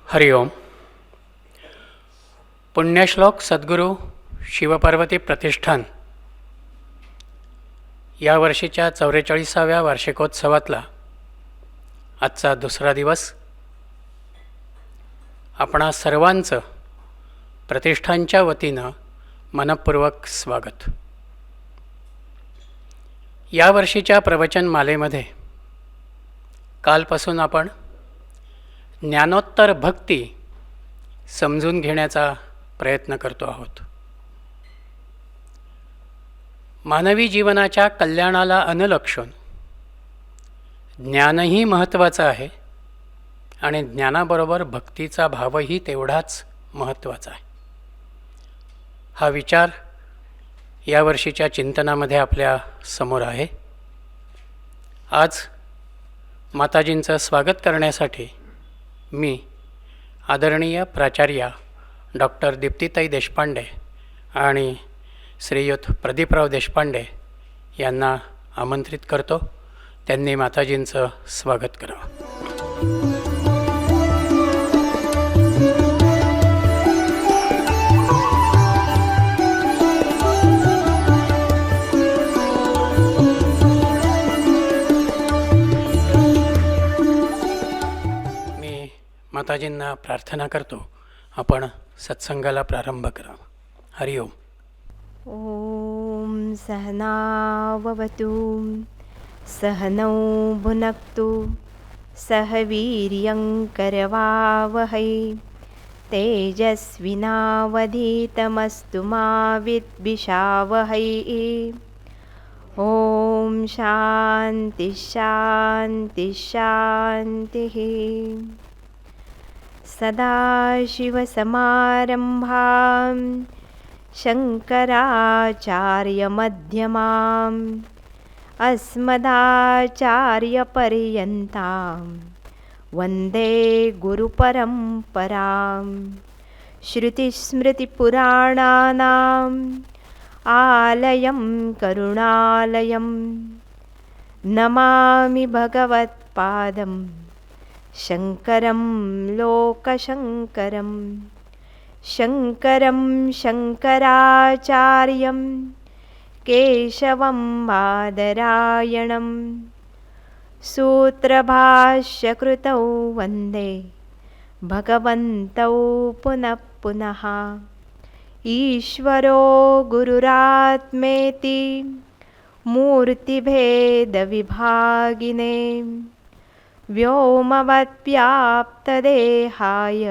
हरिओम. पुण्यश्लोक सद्गुरू शिवपार्वती प्रतिष्ठान या वर्षीच्या 44व्या वार्षिकोत्सवातला आजचा दुसरा दिवस. आपणा सर्वांचं प्रतिष्ठानच्या वतीनं मनपूर्वक स्वागत. या वर्षीच्या प्रवचनमालेमध्ये कालपासून आपण ज्ञानोत्तर भक्ती समजून घेण्याचा प्रयत्न करतो आहोत. मानवी जीवनाच्या कल्याणाला अनुलक्षून ज्ञानही महत्त्वाचं आहे आणि ज्ञानाबरोबर भक्तीचा भावही तेवढाच महत्त्वाचा आहे. हा विचार या वर्षीच्या चिंतनामध्ये आपल्या समोर आहे. आज माताजींचं स्वागत करण्यासाठी मी आदरणीय प्राचार्या डॉक्टर दीप्तीताई देशपांडे आणि श्रीयुत प्रदीपराव देशपांडे यांना आमंत्रित करतो. त्यांनी माताजींचं स्वागत करावं. माताजींना प्रार्थना करतो. आपण सत्संगाला प्रारंभ करावा. हरिओम. ओम सहनाववतु सहनौ भुनक्तु सह वीर्यं करवावहै तेजस्विनावधीतमस्तु मा विद्विषावहै. ओम शांति शांति शांतिः. सदाशिवसमारम्भां शङ्कराचार्यमध्यमाम् अस्मदाचार्यपर्यन्तां वन्दे गुरुपरम्परां. श्रुतिस्मृतिपुराणानाम् आलयं करुणालयं नमामि भगवत्पादं शङ्करं लोकशङ्करं. शङ्करं शङ्कराचार्यं केशवं बादरायणं सूत्रभाष्यकृतौ वन्दे भगवन्तौ पुनः पुनः. ईश्वरो गुरुरात्मेति मूर्तिभेदविभागिने व्योमवद्व्याप्तदेहाय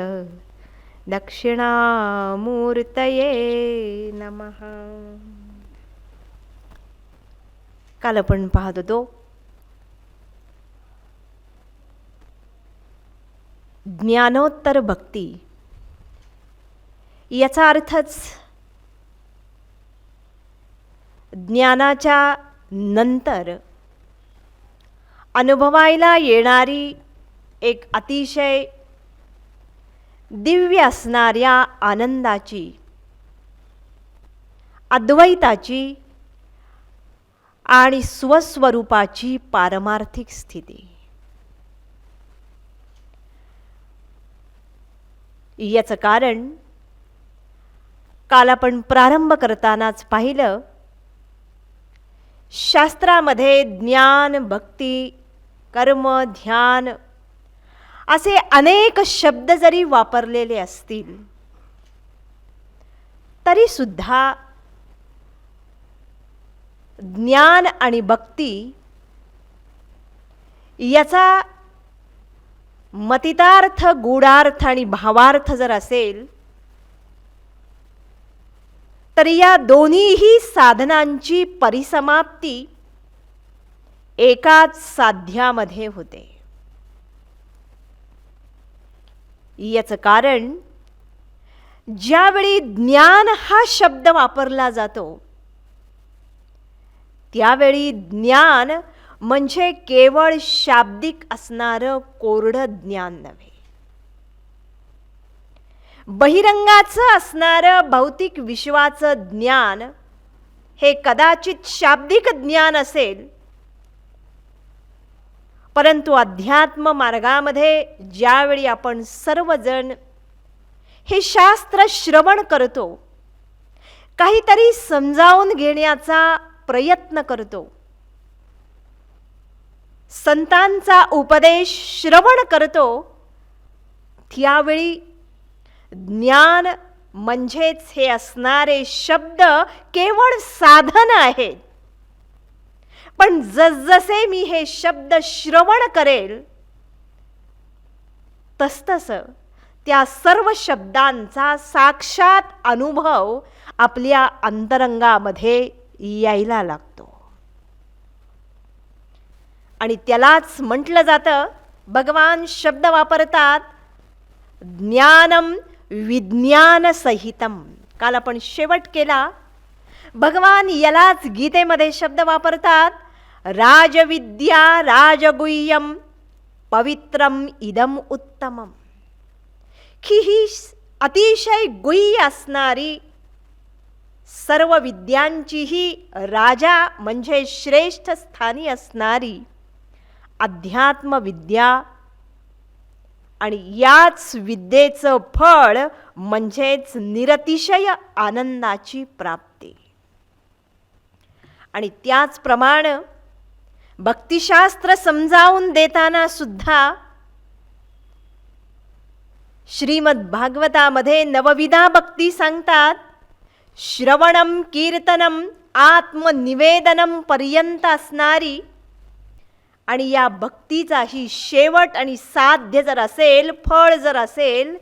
दक्षिणामूर्तये नमः. काल आपण पाहत होतो ज्ञानोत्तर भक्ती. याचा अर्थच ज्ञानाच्या नंतर अनुभवायला येणारी एक अतिशय दिव्य असणाऱ्या आनंदाची, अद्वैताची आणि स्वस्वरूपाची पारमार्थिक स्थिती. याचं कारण काल आपण प्रारंभ करतानाच पाहिलं. शास्त्रामध्ये ज्ञान, भक्ती, कर्म, ध्यान असे अनेक शब्द जरी वापरलेले असतील तरी सुद्धा ज्ञान आणि भक्ती याचा मतितार्थ, गूढार्थ आणि भावार्थ जर असेल तर या दोन्हीही साधनांची परिसमाप्ती एकाच साध्यामध्ये होते. याचं कारण ज्यावेळी ज्ञान हा शब्द वापरला जातो त्यावेळी ज्ञान म्हणजे केवळ शाब्दिक असणारं कोरडं ज्ञान नव्हे. बहिरंगाचं असणारं भौतिक विश्वाचं ज्ञान हे कदाचित शाब्दिक ज्ञान असेल, परंतु अध्यात्म मार्गामध्ये ज्यावेळी आपण सर्वजण हे शास्त्र श्रवण करतो, काहीतरी समजावून घेण्याचा प्रयत्न करतो, संतांचा उपदेश श्रवण करतो, त्यावेळी ज्ञान म्हणजेच हे असणारे शब्द केवळ साधन आहेत. पण जसजसे मी हे शब्द श्रवण करेल तसतसं त्या सर्व शब्दांचा साक्षात अनुभव आपल्या अंतरंगामध्ये यायला लागतो. आणि त्यालाच म्हटलं जातं, भगवान शब्द वापरतात ज्ञानम विज्ञान सहितम. काल आपण शेवट केला. भगवान यालाच गीतेमध्ये शब्द वापरतात राजविद्या राजगुह्यम पवित्रम इदम उत्तमम. की ही अतिशय गुह्य असणारी सर्व विद्यांचीही राजा म्हणजे श्रेष्ठ स्थानी असणारी अध्यात्म विद्या, आणि याच विद्येचं फळ म्हणजेच निरतिशय आनंदाची प्राप्ती. आणि त्याचप्रमाणे भक्तिशास्त्र समजावून देताना सुद्धा श्रीमद भागवतामध्ये नवविधा भक्ती सांगतात. श्रवणम कीर्तनम आत्मनिवेदनम पर्यंत असणारी, आणि या भक्तीचाही शेवट आणि साध्य जर असेल, फळ जर असेल,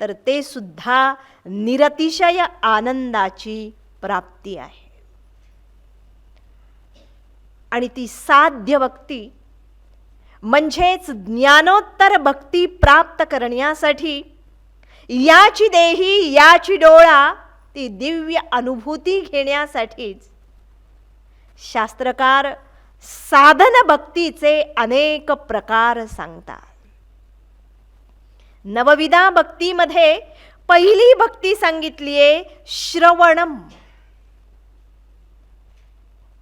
तर ते सुद्धा निरतिशय आनंदाची प्राप्ती आहे. आणि ती साध्य भक्ती म्हणजेच ज्ञानोत्तर भक्ती प्राप्त करण्यासाठी याची देही याची डोळा ती दिव्य अनुभूती घेण्यासाठीच शास्त्रकार साधन भक्तीचे अनेक प्रकार सांगतात. नवविधा भक्तीमध्ये पहिली भक्ती सांगितली आहे श्रवणम.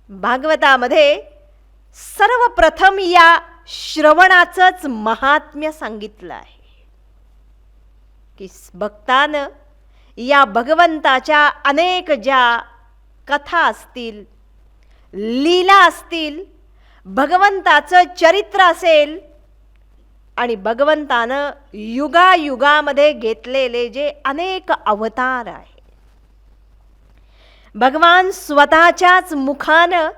भागवतामध्ये सर्वप्रथम या श्रवणाचंच महात्म्य सांगितलं आहे की भक्तानं या भगवंताच्या अनेक ज्या कथा असतील, लीला असतील, भगवंताचं चरित्र असेल, आणि भगवंतानं युगायुगामध्ये घेतलेले जे अनेक अवतार आहेत, भगवान स्वतःच्याच मुखानं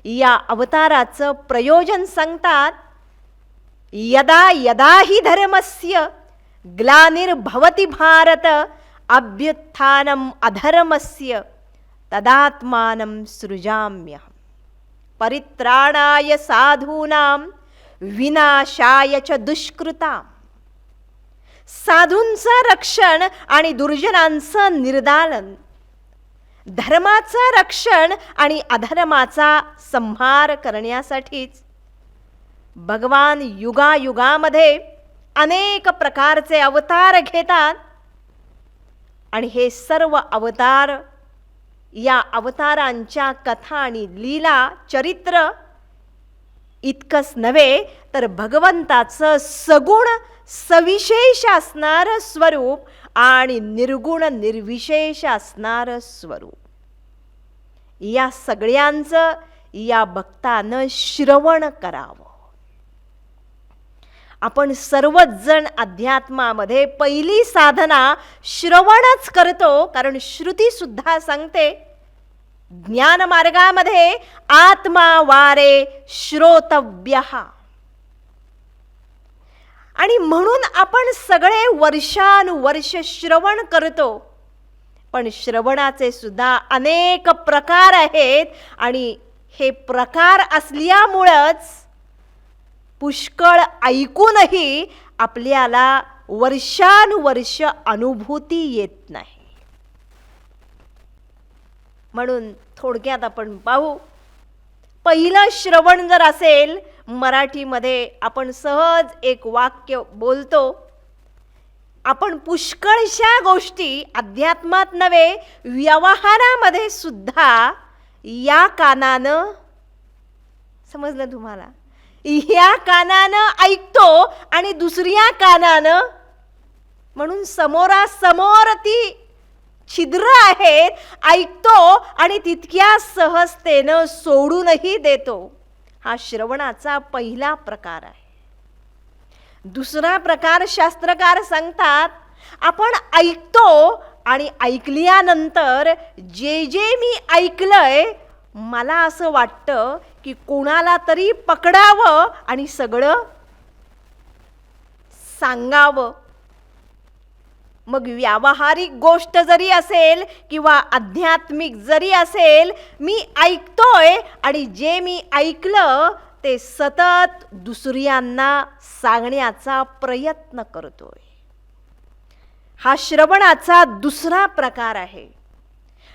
या अवताराचं प्रयोजन सांगतात. यदा यदा हि धर्मस्य ग्लानिर्भवति भारत अभ्युत्थानम अधर्मस्य तदात्मानं सृजाम्यहम्. परित्राणाय साधूनां विनाशाय च दुष्कृतां. साधूंचं रक्षण आणि दुर्जनांचं निर्दालन, धर्माचं रक्षण आणि अधर्माचा संहार करण्यासाठीच भगवान युगायुगामध्ये अनेक प्रकारचे अवतार घेतात. आणि हे सर्व अवतार, या अवतारांच्या कथा आणि लीला चरित्र इतकंच नव्हे तर भगवंताचं सगुण सविशेष असणारं स्वरूप आणि निर्गुण निर्विशेष असणारं स्वरूप, या सगळ्यांचं या भक्तानं श्रवण करावं. आपण सर्वच जण अध्यात्मामध्ये पहिली साधना श्रवणच करतो, कारण श्रुती सुद्धा सांगते ज्ञान मार्गामध्ये आत्मा वारे श्रोतव्यः. आणि म्हणून आपण सगळे वर्षानुवर्ष श्रवण करतो, पण श्रवणाचे सुद्धा अनेक प्रकार आहेत. आणि हे प्रकार असल्यामुळंच पुष्कळ ऐकूनही आपल्याला वर्षानुवर्ष अनुभूती येत नाही. म्हणून थोडक्यात आपण पाहू. पहिलं श्रवण जर असेल, मराठीमध्ये आपण सहज एक वाक्य बोलतो. आपण पुष्कळशा गोष्टी अध्यात्मात नव्हे, व्यवहारामध्ये सुद्धा या कानानं, समजलं तुम्हाला, ह्या कानानं ऐकतो आणि दुसऱ्या कानानं, म्हणून समोरासमोर ती छिद्र आहेत, ऐकतो आणि तितक्या सहजतेनं सोडूनही देतो. हा श्रवणाचा पहिला प्रकार आहे. दुसरा प्रकार शास्त्रकार सांगतात, आपण ऐकतो आणि ऐकल्यानंतर जे जे मी ऐकलंय मला असं वाटतं की कोणाला तरी पकडावं आणि सगळं सांगावं. मग व्यावहारिक गोष्ट जरी असेल किंवा आध्यात्मिक जरी असेल, मी ऐकतोय आणि जे मी ऐकलं ते सतत दुसऱ्यांना सांगण्याचा प्रयत्न करतोय. हा श्रवणाचा दुसरा प्रकार आहे.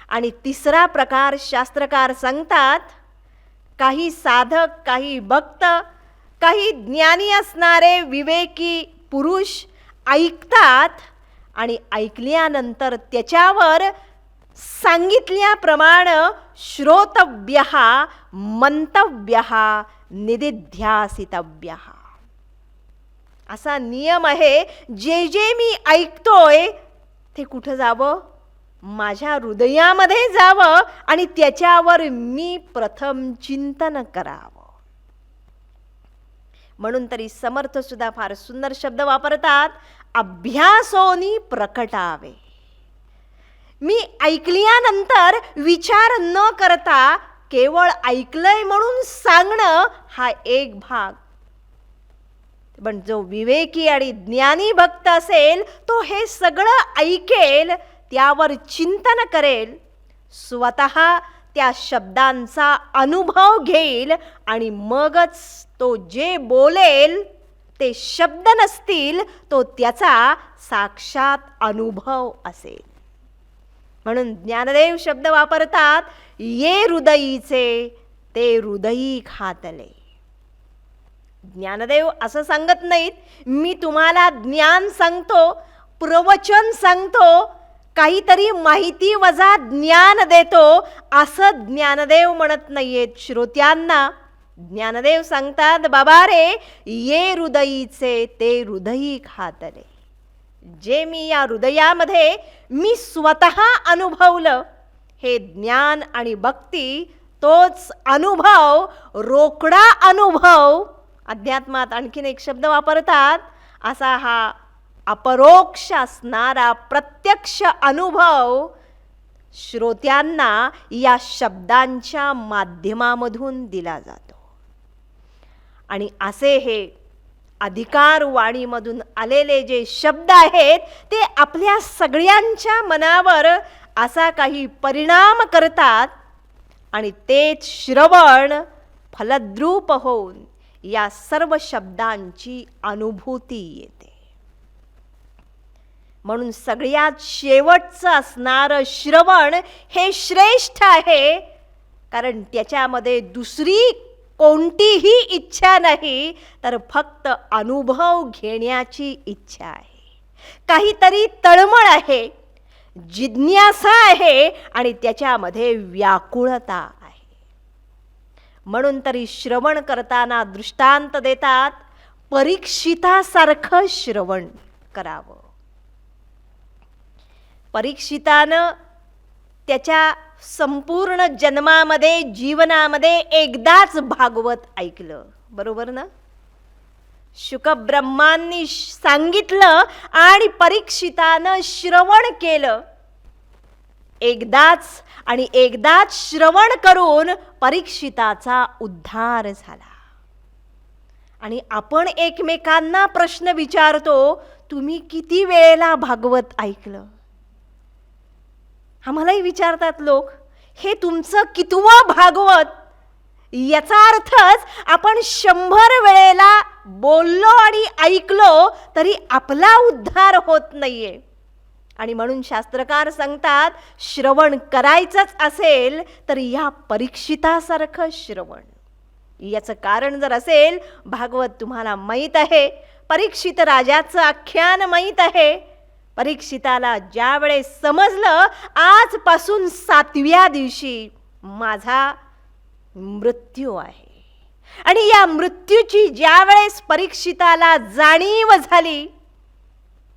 आणि तिसरा प्रकार शास्त्रकार सांगतात, काही साधक, काही भक्त, काही ज्ञानी असणारे विवेकी पुरुष ऐकतात आणि ऐकल्यानंतर त्याच्यावर सांगितल्याप्रमाणे श्रोतव्यः मंतव्यः निदिध्यासितव्यः असा नियम आहे. जे जे मी ऐकतोय ते कुठं जावं? माझ्या हृदयामध्ये जावं आणि त्याच्यावर मी प्रथम चिंतन करावं. म्हणून तरी समर्थ सुद्धा फार सुंदर शब्द वापरतात, अभ्यासोनी प्रकटावे. मी ऐकल्यानंतर विचार न करता केवळ ऐकलंय म्हणून सांगणं हा एक भाग. पण जो विवेकी आणि ज्ञानी भक्त असेल तो हे सगळं ऐकेल, त्यावर चिंतन करेल, स्वतः त्या शब्दांचा अनुभव घेईल आणि मगच तो जे बोलेल ते शब्द नसतील, तो त्याचा साक्षात अनुभव असेल. म्हणून ज्ञानदेव शब्द वापरतात, ये हृदयीचे ते हृदयी खातले. ज्ञानदेव असं सांगत नाहीत, मी तुम्हाला ज्ञान सांगतो, प्रवचन सांगतो, काहीतरी माहिती वजा ज्ञान देतो, असं ज्ञानदेव म्हणत नाहीयेत श्रोत्यांना. ज्ञानदेव सांगतात, बाबा रे, ये हृदयीचे ते हृदयी खातले. जे मी या हृदयामध्ये मी स्वतः अनुभवलं, हे ज्ञान आणि भक्ती तोच अनुभव, रोकडा अनुभव. अध्यात्मात आणखीन एक शब्द वापरतात, असा हा अपरोक्ष असणारा प्रत्यक्ष अनुभव श्रोत्यांना या शब्दांच्या माध्यमामधून दिला जातो. आणि असे हे अधिकार वाणीमधून आलेले जे शब्द आहेत ते आपल्या सगळ्यांच्या मनावर असा काही परिणाम करतात आणि तेच श्रवण फलद्रूप होऊन या सर्व शब्दांची अनुभूती येते. म्हणून सगळ्यात शेवटचं असणारं श्रवण हे श्रेष्ठ आहे, कारण त्याच्यामध्ये दुसरी कोणतीही इच्छा नाही, तर फक्त अनुभव घेण्याची इच्छा आहे. काहीतरी तळमळ आहे, जिज्ञासा आहे आणि त्याच्यामध्ये व्याकुळता आहे. म्हणून तरी श्रवण करताना दृष्टांत देतात, परीक्षितासारखं श्रवण करावं. परीक्षितानं त्याच्या संपूर्ण जन्मामध्ये, जीवनामध्ये एकदाच भागवत ऐकलं, बरोबर ना? शुकब्रह्मांनी सांगितलं आणि परीक्षितानं श्रवण केलं. एकदाच आणि एकदाच श्रवण करून परीक्षिताचा उद्धार झाला. आणि आपण एकमेकांना प्रश्न विचारतो, तुम्ही किती वेळेला भागवत ऐकलं? आम्हालाही विचारतात लोक, हे तुमचं कितवं भागवत? याचा अर्थच आपण 100 वेळेला बोललो आणि ऐकलो तरी आपला उद्धार होत नाहीये. आणि म्हणून शास्त्रकार सांगतात, श्रवण करायचंच असेल तर या परीक्षितासारखं श्रवण. याचं कारण जर असेल, भागवत तुम्हाला माहीत आहे, परीक्षित राजाचं आख्यान माहीत आहे. परीक्षिताला ज्या वेळेस समजलं, आजपासून 7व्या दिवशी माझा मृत्यू आहे, आणि या मृत्यूची ज्या वेळेस परीक्षिताला जाणीव झाली,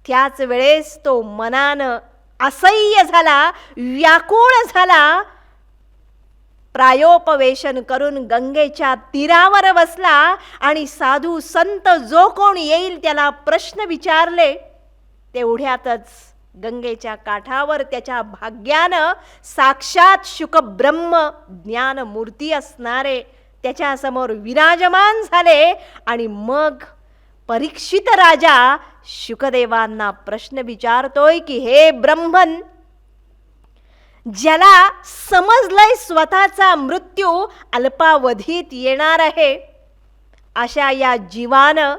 त्याच वेळेस तो मनानं असह्य झाला, व्याकुळ झाला. प्रायोपवेशन करून गंगेच्या तीरावर बसला आणि साधू संत जो कोण येईल त्याला प्रश्न विचारले. तेवढ्यातच गंगेच्या काठावर त्याच्या भाग्यानं साक्षात शुकब्रह्म ज्ञानमूर्ती असणारे त्याच्यासमोर विराजमान झाले. आणि मग परीक्षित राजा शुकदेवांना प्रश्न विचारतोय की हे ब्रह्मन, ज्याला समजलंय स्वतःचा मृत्यू अल्पावधीत येणार आहे, अशा या जीवानं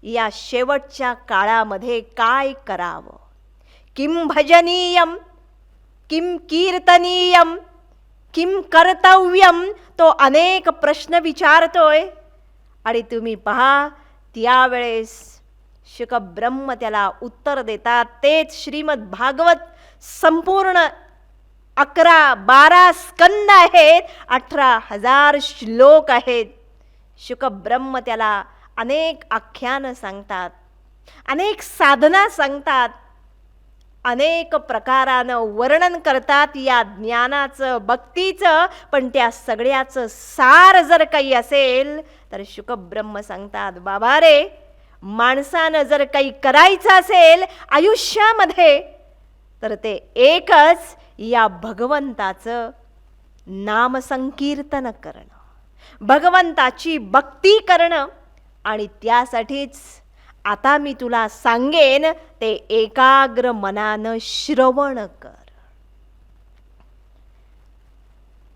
या शेवटच्या काळामध्ये काय करावं? किम भजनीयम, किम कीर्तनीयम, किम कर्तव्यम, तो अनेक प्रश्न विचारतोय. आणि तुम्ही पहा, त्यावेळेस शुकब्रह्म त्याला उत्तर देतात. तेच श्रीमद भागवत संपूर्ण 11-12 स्कंद आहेत, 18,000 श्लोक आहेत. शुकब्रह्म त्याला अनेक आख्यानं सांगतात, अनेक साधना सांगतात, अनेक प्रकारानं वर्णन करतात या ज्ञानाचं, भक्तीचं. पण त्या सगळ्याचं सार जर काही असेल तर शुकब्रह्म सांगतात, बाबा रे, माणसानं जर काही करायचं असेल आयुष्यामध्ये तर ते एकच, या भगवंताचं नामसंकीर्तन करणं, भगवंताची भक्ती करणं. आणि त्यासाठीच आता मी तुला सांगेन ते एकाग्र मनानं श्रवण कर.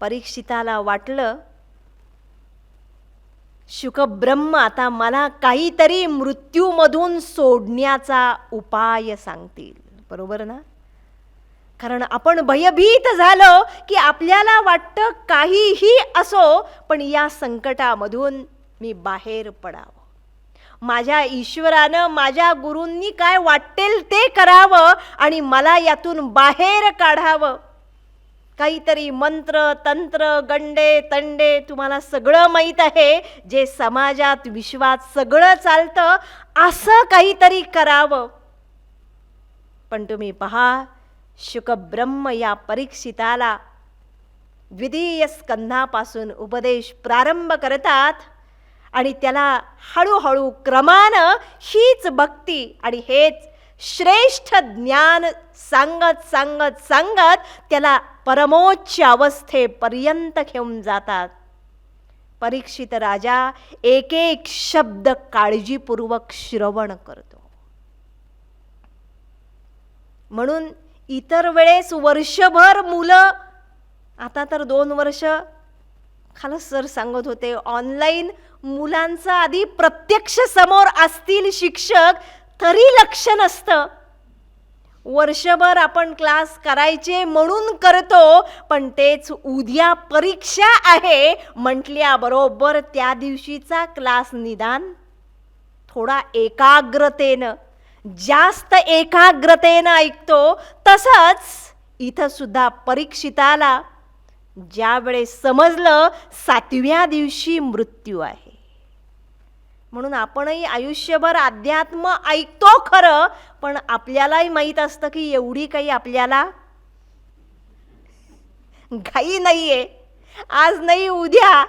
परीक्षिताला वाटलं शुकब्रह्म आता मला काहीतरी मृत्यूमधून सोडण्याचा उपाय सांगतील, बरोबर ना? कारण आपण भयभीत झालो की आपल्याला वाटतं काहीही असो पण या संकटामधून मी बाहेर पडावं, माझ्या ईश्वरानं, माझ्या गुरूंनी काय वाटेल ते करावं आणि मला यातून बाहेर काढावं. काहीतरी मंत्र तंत्र गंडे तंडे तुम्हाला सगळं माहीत आहे, जे समाजात विश्वात सगळं चालतं, असं काहीतरी करावं. पण तुम्ही पहा, शुकब्रह्म या परीक्षिताला द्वितीय स्कंधापासून उपदेश प्रारंभ करतात आणि त्याला हळूहळू क्रमानं हीच भक्ती आणि हेच श्रेष्ठ ज्ञान सांगत सांगत सांगत त्याला परमोच्च अवस्थेपर्यंत घेऊन जातात. परीक्षित राजा एक एक शब्द काळजीपूर्वक श्रवण करतो. म्हणून इतर वेळेस वर्षभर मुलं, आता तर 2 वर्ष, खालच सर सांगत होते, ऑनलाईन मुलांचा आधी प्रत्यक्ष समोर असतील शिक्षक तरी लक्ष नसतं. वर्षभर आपण क्लास करायचे म्हणून करतो, पण तेच उद्या परीक्षा आहे म्हटल्याबरोबर त्या दिवशीचा क्लास निदान थोडा एकाग्रतेनं, जास्त एकाग्रतेनं ऐकतो. तसंच इथं सुद्धा परीक्षिताला ज्यावेळेस समजलं 7व्या दिवशी मृत्यू आहे, म्हणून आपणही आयुष्यभर अध्यात्म ऐकतो खरं, पण आपल्यालाही माहीत असतं की एवढी काही आपल्याला घाई नाहीये. आज नाही उद्या,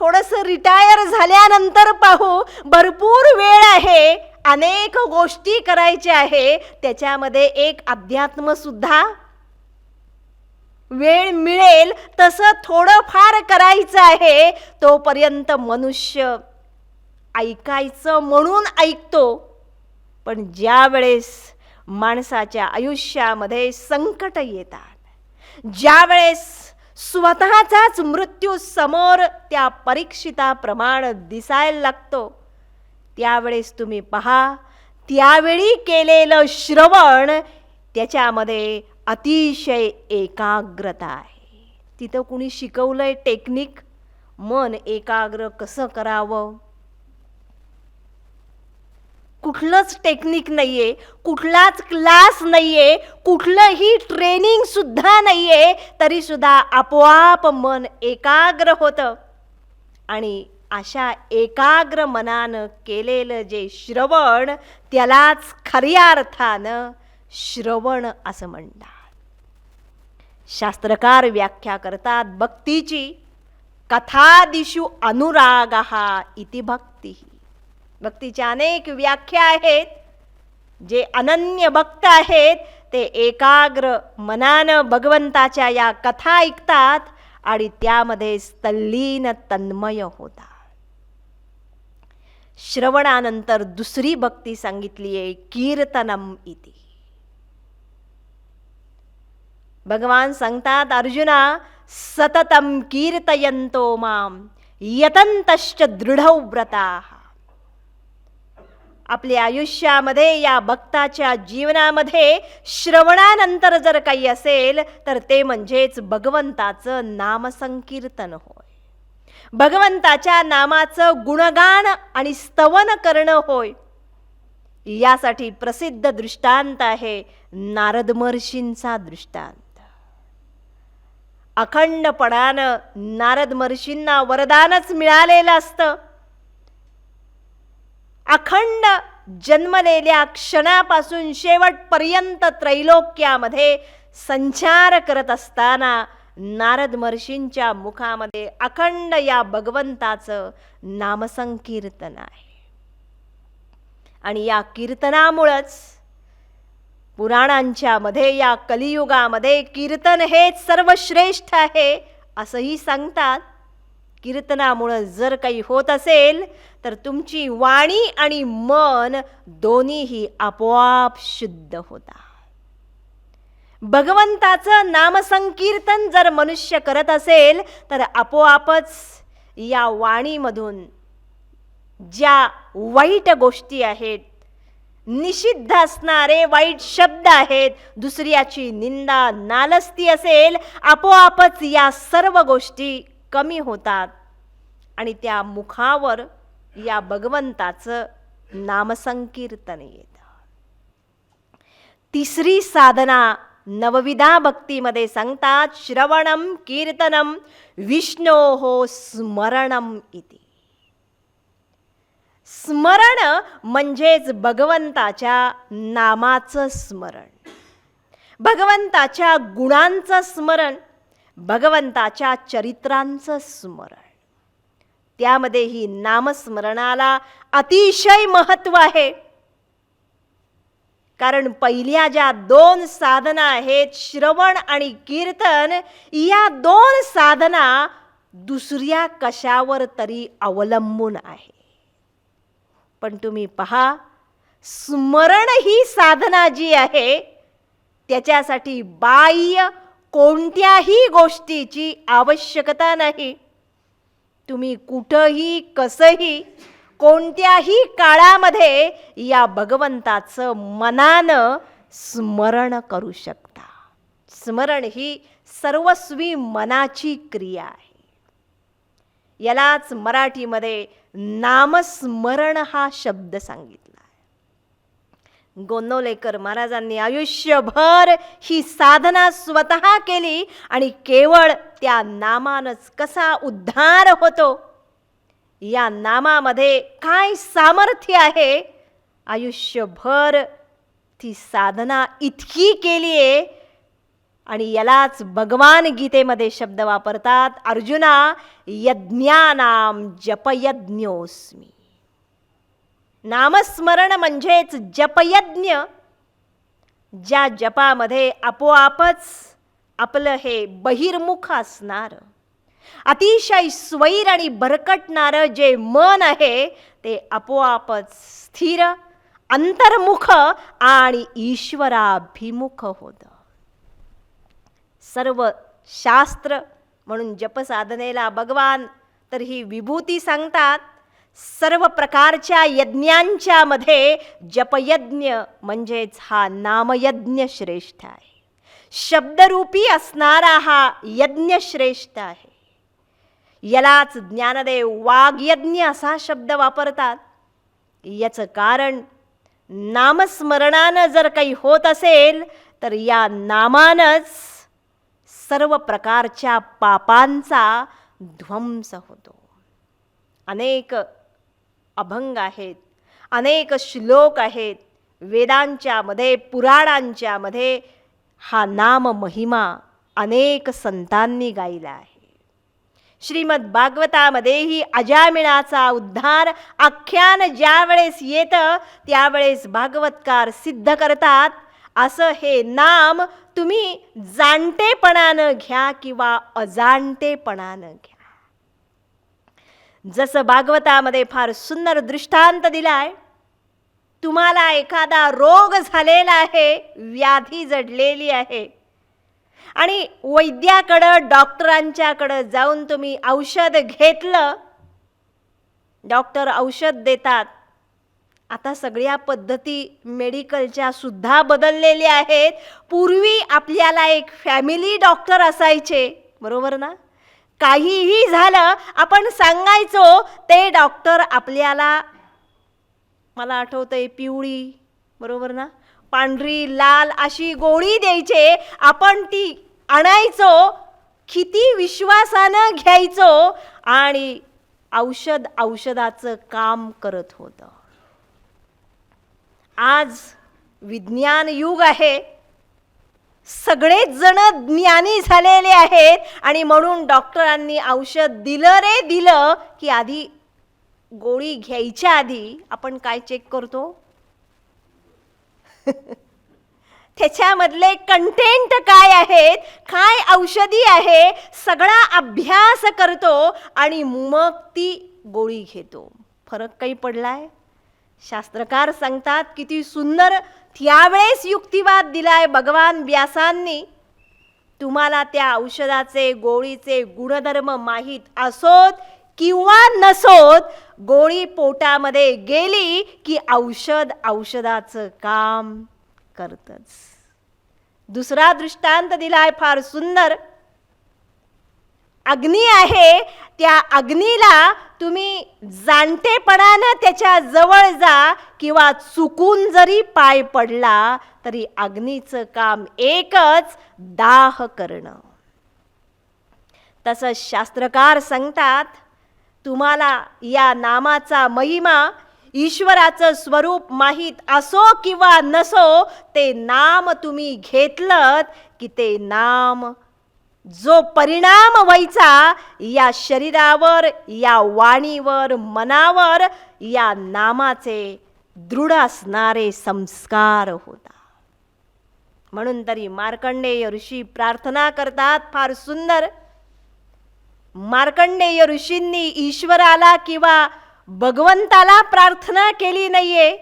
थोडंसं रिटायर झाल्यानंतर पाहू, भरपूर वेळ आहे, अनेक गोष्टी करायच्या आहे. त्याच्यामध्ये एक अध्यात्म सुद्धा वेळ मिळेल तसं थोडंफार करायचं आहे. तोपर्यंत मनुष्य ऐकायचं म्हणून ऐकतो, पण ज्या वेळेस माणसाच्या आयुष्यामध्ये संकट येतात, ज्या वेळेस स्वतःचाच मृत्यू समोर त्या परीक्षिताप्रमाणे दिसायला लागतो, त्यावेळेस तुम्ही पहा, त्यावेळी केलेलं श्रवण त्याच्यामध्ये अतिशय एकाग्रता आहे. तिथं कुणी शिकवलंय टेक्निक, मन एकाग्र कसं करावं? कुठलंच टेक्निक नाहीये, कुठलाच क्लास नाहीये, कुठलंही ट्रेनिंग सुद्धा नाहीये, तरी सुद्धा आपोआप मन एकाग्र होतं आणि अशा एकाग्र मनानं केलेलं जे श्रवण त्यालाच खऱ्या अर्थानं श्रवण असं म्हणतात. शास्त्रकार व्याख्या करतात भक्तीची कथादिषु अनुरागः इति भक्ती. भक्तीच्या अनेक व्याख्या आहेत. जे अनन्य भक्त आहेत ते एकाग्र मनानं भगवंताच्या या कथा ऐकतात आणि त्यामध्ये तल्लीन तन्मय होतात. श्रवणानंतर दुसरी भक्ती सांगितली आहे कीर्तनम इति. भगवान सांगतात अर्जुना सततम कीर्तयन्तो माम यतन्तश्च दृढौ व्रताः. आपल्या आयुष्यामध्ये या भक्ताच्या जीवनामध्ये श्रवणानंतर जर काही असेल तर ते म्हणजेच भगवंताचं नामसंकीर्तन होय. भगवंताच्या नामाचं गुणगान आणि स्तवन करणं होय. यासाठी प्रसिद्ध दृष्टांत आहे नारद महर्षींचा दृष्टांत. अखंडपणानं नारद महर्षींना वरदानच मिळालेलं असतं. अखंड जन्मलेल्या क्षणापासून शेवटपर्यंत त्रैलोक्यामध्ये संचार करत असताना नारद महर्षींच्या मुखामध्ये अखंड या भगवंताचं नामसंकीर्तन आहे. आणि या कीर्तनामुळंच पुराणांच्या मध्ये या कलियुगामध्ये कीर्तन हेच सर्वश्रेष्ठ आहे असंही सांगतात. कीर्तनामुळं जर काही होत असेल तर तुमची वाणी आणि मन दोन्हीही आपोआप शुद्ध होतात. भगवंताचं नामसंकीर्तन जर मनुष्य करत असेल तर आपोआपच या वाणीमधून ज्या वाईट गोष्टी आहेत, निषिद्ध असणारे वाईट शब्द आहेत, दुसऱ्याची निंदा नालस्ती असेल, आपोआपच या सर्व गोष्टी कमी होतात आणि त्या मुखावर या भगवंताचं नामसंकीर्तन येतं. तिसरी साधना नवविधा भक्तीमध्ये सांगतात श्रवणम कीर्तनम विष्णोः स्मरणम इति. स्मरण म्हणजेच भगवंताच्या नामाचं स्मरण, भगवंताच्या गुणांचं स्मरण, भगवंताच्या चरित्रांचं स्मरण. त्यामध्येही नामस्मरणाला अतिशय महत्त्व आहे. कारण पहिल्या ज्या दोन साधना आहेत श्रवण आणि कीर्तन, या दोन साधना दुसऱ्या कशावर तरी अवलंबून आहे. पण तुम्ही पहा, स्मरण ही साधना जी आहे त्याच्यासाठी बाह्य कोणत्याही गोष्टीची आवश्यकता नाही. तुम्ही कुठंही कसंही कोणत्याही काळामध्ये या भगवंताचं मनानं स्मरण करू शकता. स्मरण ही सर्वस्वी मनाची क्रिया आहे. यालाच मराठीमध्ये नामस्मरण हा शब्द सांगितला आहे. गोंदवलेकर महाराजांनी आयुष्यभर ही साधना स्वतः केली आणि केवळ त्या नामानंच कसा उद्धार होतो, या नामामध्ये काय सामर्थ्य आहे, आयुष्यभर ती साधना इतकी केली आहे. आणि यालाच भगवान गीतेमध्ये शब्द वापरतात अर्जुना यज्ञानाम जपयज्ञोस्मी. नामस्मरण म्हणजेच जपयज्ञ. ज्या जपामध्ये आपोआपच आपलं हे बहिर्मुख असणार, अतिशय स्वैर आणि भरकटणारं जे मन आहे ते आपोआपच स्थिर, अंतर्मुख आणि ईश्वराभिमुख होतं. सर्व शास्त्र म्हणून जपसाधनेला भगवान तर ही विभूती सांगतात. सर्व प्रकारच्या यज्ञांच्या मध्ये जपयज्ञ म्हणजेच हा नामयज्ञ श्रेष्ठ आहे. शब्दरूपी असणारा हा यज्ञ श्रेष्ठ आहे. यालाच ज्ञानदेव वाग्यज्ञ असा शब्द वापरतात. याचं कारण नामस्मरणानं जर काही होत असेल तर या नामानंच सर्व प्रकारच्या पापांचा ध्वंस होतो. अनेक अभंग आहेत, अनेक श्लोक आहेत. वेदांच्या मध्ये, पुराणांच्या मध्ये हा नाम महिमा अनेक संतांनी गायला आहे. श्रीमद भागवतामध्येही अजामिळाचा उद्धार आख्यान ज्या वेळेस येतं त्यावेळेस भागवतकार सिद्ध करतात, असं हे नाम तुम्ही जाणतेपणानं घ्या किंवा अजाणतेपणानं घ्या. जसं भागवतामध्ये फार सुंदर दृष्टांत दिलाय, तुम्हाला एखादा रोग झालेला आहे, व्याधी जडलेली आहे आणि वैद्याकडं, डॉक्टरांच्याकडं जाऊन तुम्ही औषध घेतलं, डॉक्टर औषध देतात. आता सगळ्या पद्धती मेडिकलच्या सुद्धा बदललेल्या आहेत. पूर्वी आपल्याला एक फॅमिली डॉक्टर असायचे, बरोबर ना? काहीही झालं आपण सांगायचो, ते डॉक्टर आपल्याला, मला आठवतंय, पिवळी, बरोबर ना, पांढरी, लाल अशी गोळी द्यायचे. आपण ती आणायचो, किती विश्वासानं घ्यायचो आणि औषधाचं काम करत होतं. आज विज्ञान युग आहे, सगळेच जण ज्ञानी झालेले आहेत आणि म्हणून डॉक्टरांनी औषध दिलं रे दिलं की आधी गोळी घ्यायच्या आधी आपण काय चेक करतो? त्याच्यामधले कंटेंट काय आहेत, काय औषधी आहे, सगळा अभ्यास करतो आणि मग ती गोळी घेतो. फरक काही पडलाय? शास्त्रकार सांगतात, किती सुंदर त्यावेळेस युक्तिवाद दिलाय भगवान व्यासांनी. तुम्हाला त्या औषधाचे, गोळीचे गुणधर्म माहीत असोत किंवा नसोत, गोळी पोटामध्ये गेली की औषधाचं काम करतच. दुसरा दृष्टांत दिलाय फार सुंदर. अग्नी आहे, त्या अग्नीला तुम्ही जाणतेपणानं त्याच्या जवळ जा किंवा चुकून जरी पाय पडला तरी अग्नीचं काम एकच, दाह करणं. तसंच शास्त्रकार सांगतात, तुम्हाला या नामाचा महिमा, ईश्वराचं स्वरूप माहीत असो किंवा नसो, ते नाम तुम्ही घेतलं की ते नाम जो परिणाम व्हायचा या शरीरावर, या वाणीवर, मनावर, या नामाचे दृढ असणारे संस्कार होता. म्हणून तरी मार्कंडेय ऋषी प्रार्थना करतात फार सुंदर. मार्कंडेय ऋषींनी ईश्वराला किंवा भगवंताला प्रार्थना केली नाहीये.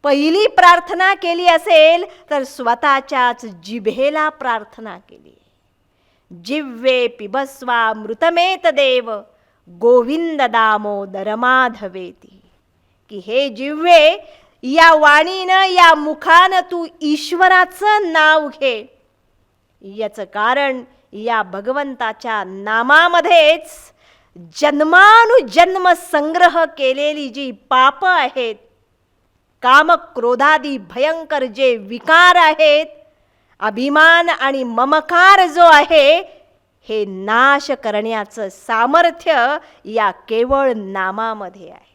पहिली प्रार्थना केली असेल तर स्वतःच्याच जिभेला प्रार्थना केली. जिव्हे पिबस्वा मृतमेत देव गोविंद दामोदर माधवेती. की हे जिव्हे, या वाणीनं, या मुखानं तू ईश्वराचं नाव घे. याचं कारण या भगवंताच्या नामामध्येच जन्मानुजन्म संग्रह केलेली जी पाप आहेत, काम क्रोधादी भयंकर जे विकार आहेत, अभिमान आणि ममकार जो आहे, हे नाश करण्याचं सामर्थ्य या केवळ नामामध्ये आहे.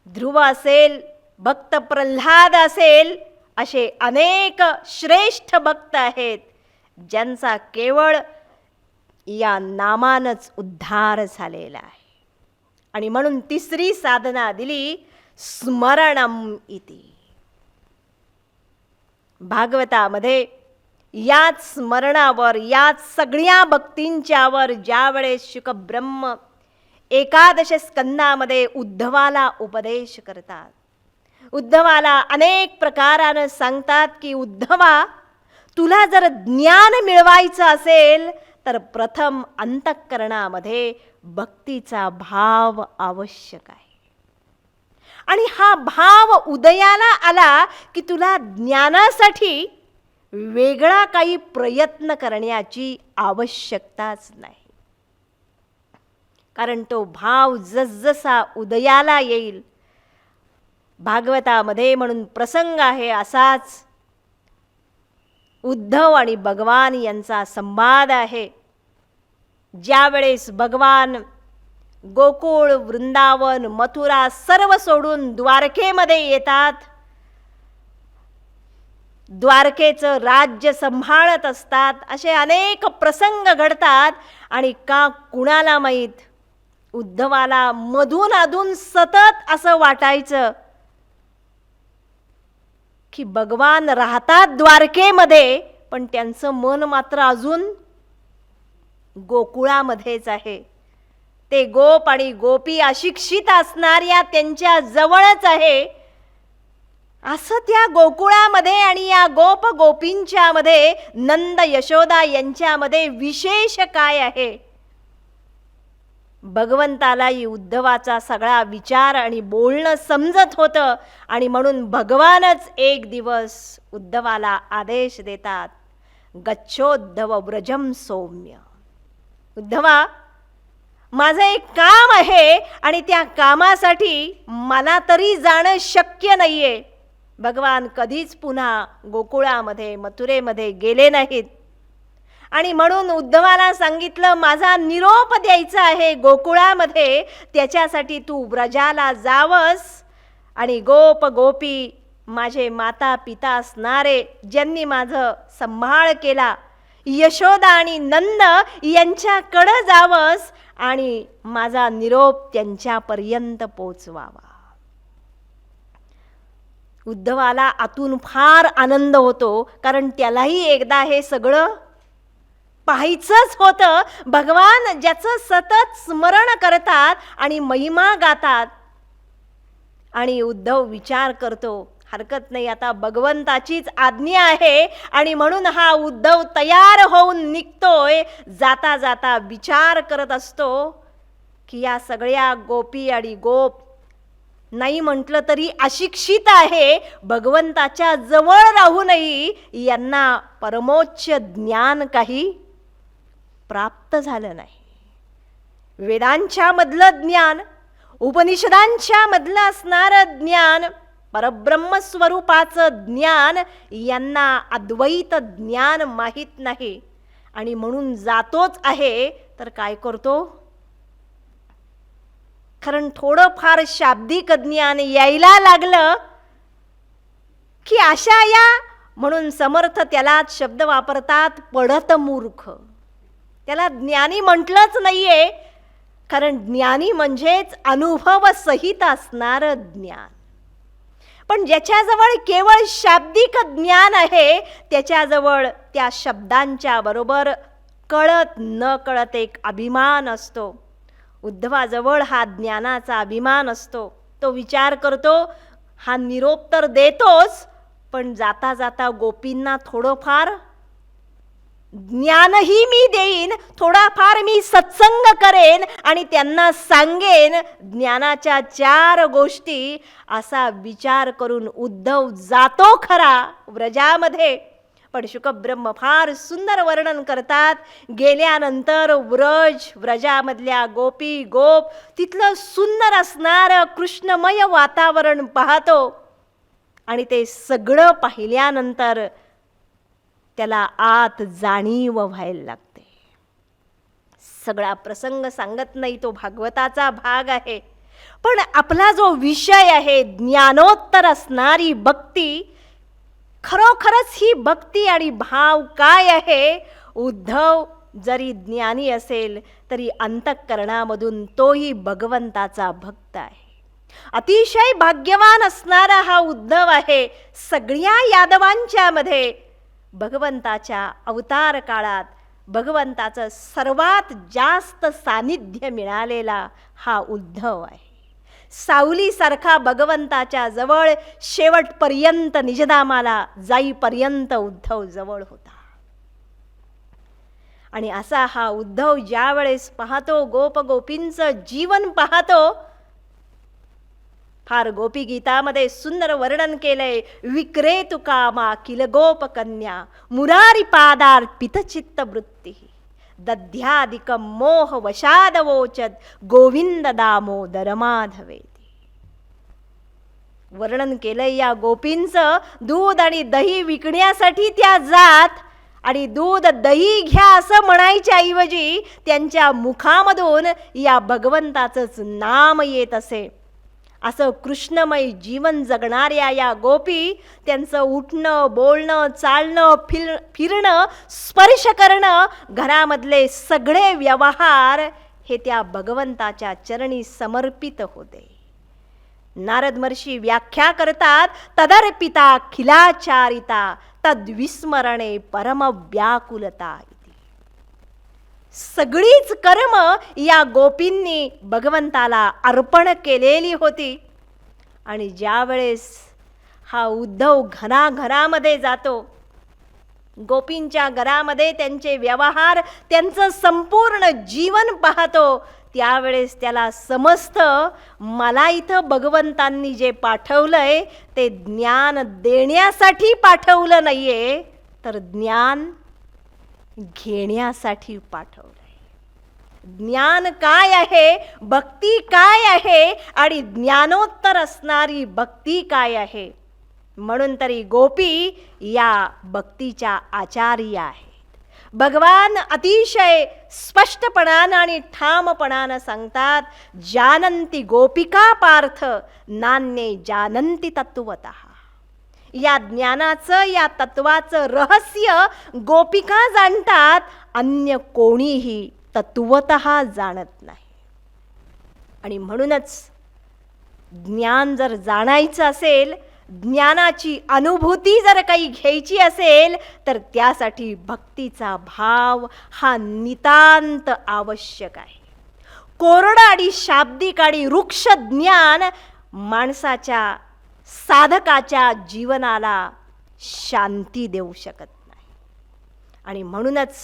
ध्रुव असेल, भक्त प्रल्हाद असेल, असे अनेक श्रेष्ठ भक्त आहेत ज्यांचा केवळ या नामानच उद्धार झालेला आहे. आणि म्हणून तिसरी साधना दिली, स्मरणम इति. भागवतामध्ये याच स्मरणावर, याच सगळ्या भक्तींच्यावर ज्यावेळेस शुकब्रह्म एकादश स्कंदामध्ये उद्धवाला उपदेश करतात, उद्धवाला अनेक प्रकारानं सांगतात की उद्धवा, तुला जर ज्ञान मिळवायचं असेल तर प्रथम अंतःकरणामध्ये भक्तीचा भाव आवश्यक आहे. आणि हा भाव उदयाला आला की तुला ज्ञानासाठी वेगळा काही प्रयत्न करण्याची आवश्यकताच नाही. कारण तो भाव जसजसा उदयाला येईल, भागवतामध्ये म्हणून प्रसंग आहे असाच, उद्धव आणि भगवान यांचा संवाद आहे. ज्यावेळेस भगवान गोकुळ, वृंदावन, मथुरा सर्व सोडून द्वारकेमध्ये येतात. द्वारकेचं राज्य सांभाळत असतात. असे अनेक प्रसंग घडतात आणि का कुणाला माहीत, उद्धवाला मधून अधून सतत असं वाटायचं की भगवान राहतात द्वारकेमध्ये, पण त्यांचं मन मात्र अजून गोकुळामध्येच आहे. ते गोप आणि गोपी अशिक्षित असणाऱ्या त्यांच्या जवळच आहे. असं त्या गोकुळामध्ये आणि या गोप गोपींच्या मध्ये, नंद यशोदा यांच्यामध्ये विशेष काय आहे? भगवंतालाही उद्धवाचा सगळा विचार आणि बोलणं समजत होतं आणि म्हणून भगवानच एक दिवस उद्धवाला आदेश देतात, गच्छोद्धव व्रजम सौम्य. उद्धवा, माझं एक काम आहे आणि त्या कामासाठी मला तरी जाणं शक्य नाहीये. भगवान कधीच पुन्हा गोकुळामध्ये मथुरेमध्ये गेले नाहीत आणि म्हणून उद्धवाला सांगितलं, माझा निरोप द्यायचा आहे गोकुळामध्ये, त्याच्यासाठी तू व्रजाला जावस आणि गोप गोपी माझे माता पिता असणारे, ज्यांनी माझं सांभाळ केला, यशोदा आणि नंद यांच्याकडं जावस आणि माझा निरोप त्यांच्यापर्यंत पोचवावा. उद्धवाला आतून फार आनंद होतो, कारण त्यालाही एकदा हे सगळं पाहायचंच होतं. भगवान ज्याचं सतत स्मरण करतात आणि महिमा गातात. आणि उद्धव विचार करतो, हरकत नाही, आता भगवंताचीच आज्ञा आहे आणि म्हणून हा उद्धव तयार होऊन निघतोय. जाता जाता विचार करत असतो की या सगळ्या गोपी आणि गोप नाही म्हटलं तरी अशिक्षित आहे. भगवंताच्या जवळ राहूनही यांना परमोच्च ज्ञान काही प्राप्त झालं नाही. वेदांच्या मधलं ज्ञान, उपनिषदांच्या मधलं असणारं ज्ञान, परब्रह्म स्वरूपाचं ज्ञान यांना अद्वैत ज्ञान माहीत नाही. आणि म्हणून जातोच आहे तर काय करतो, कारण थोडं फार शाब्दिक ज्ञान यायला लागलं की अशा या, म्हणून समर्थ त्यालाच शब्द वापरतात, पडत मूर्ख. त्याला ज्ञानी म्हटलंच नाहीये, कारण ज्ञानी म्हणजेच अनुभव सहित असणारं ज्ञान. पण ज्याच्याजवळ केवळ शाब्दिक ज्ञान आहे, त्याच्याजवळ त्या शब्दांच्या बरोबर कळत न कळत एक अभिमान असतो. उद्धवाजवळ हा ज्ञानाचा अभिमान असतो. तो विचार करतो, हा निरोप तर देतोच, पण जाता जाता गोपींना थोडंफार ज्ञानही मी देईन, थोडाफार मी सत्संग करेन आणि त्यांना सांगेन ज्ञानाच्या 4 गोष्टी. असा विचार करून उद्धव जातो खरा व्रजामध्ये, पण शुकब्रह्म फार सुंदर वर्णन करतात. गेल्यानंतर व्रजामधल्या गोपी गोप तिथलं सुंदर असणारं कृष्णमय वातावरण पाहतो आणि ते सगळं पाहिल्यानंतर त्याला आत जाणीव व्हायला लागते. सगळा प्रसंग सांगत नाही, तो भागवताचा भाग आहे. पण आपला जो विषय आहे ज्ञानोत्तर असणारी भक्ती, खरोखरच ही भक्ती आणि भाव काय आहे? उद्धव जरी ज्ञानी असेल तरी अंतःकरणामधून तोही भगवंताचा भक्त आहे. अतिशय भाग्यवान असणारा हा उद्धव आहे. सगळ्या यादवांच्या मध्ये भगवंताच्या अवतार काळात भगवंताचं सर्वात जास्त सानिध्य मिळालेला हा उद्धव आहे. सावलीसारखा भगवंताच्या जवळ शेवटपर्यंत निजधामाला जाईपर्यंत उद्धव जवळ होता. आणि असा हा उद्धव ज्या वेळेस पाहतो, गोप गोपींचं जीवन पाहतो, फार गोपी गीतामध्ये सुंदर वर्णन केलंय. विक्रेतु कामा किल गोप कन्या मुरारी पादार्पित चित्त वृत्ती दध्यादिकम मोह वशादवोचत गोविंद दामोदर माधवेती. वर्णन केलंय या गोपींचं. दूध आणि दही विकण्यासाठी त्या जात आणि दूध दही घ्या असं म्हणायच्या ऐवजी त्यांच्या मुखामधून या भगवंताचंच नाम येत असे. असं कृष्णमय जीवन जगणाऱ्या या गोपी त्यांचं उठणं, बोलणं, चालणं, फिरणं, स्पर्श करणं, घरामधले सगळे व्यवहार हे त्या भगवंताच्या चरणी समर्पित होते. नारद महर्षी व्याख्या करतात, तदर्पिता खिलाचारिता तद्विस्मरणे परम व्याकुलता. सगळीच कर्म या गोपींनी भगवंताला अर्पण केलेली होती. आणि ज्या वेळेस हा उद्धव घराघरामध्ये जातो, गोपींच्या घरामध्ये त्यांचे व्यवहार, त्यांचं संपूर्ण जीवन पाहतो, त्यावेळेस त्याला समजतं, मला इथं भगवंतांनी जे पाठवलंय ते ज्ञान देण्यासाठी पाठवलं नाहीये, तर ज्ञान घेण्यासाठी पाठवलंय. ज्ञान काय आहे, भक्ती काय आहे आणि ज्ञानोत्तर असणारी भक्ती काय आहे. म्हणून तरी गोपी या भक्तीच्या आचार्या आहेत. भगवान अतिशय स्पष्टपणानं आणि ठामपणानं सांगतात, जानन्ति गोपिका पार्थ नान्ये जानन्ति तत्त्वतः. या ज्ञानाचं, या तत्वाचं रहस्य गोपिका जाणतात, अन्य कोणीही तत्वतः जाणत नाही. आणि म्हणूनच ज्ञान जर जाणायचं असेल, ज्ञानाची अनुभूती जर काही घ्यायची असेल, तर त्यासाठी भक्तीचा भाव हा नितांत आवश्यक आहे. कोरडं आणि शाब्दिक आणि वृक्ष ज्ञान माणसाच्या, साधकाच्या जीवनाला शांती देऊ शकत नाही. आणि म्हणूनच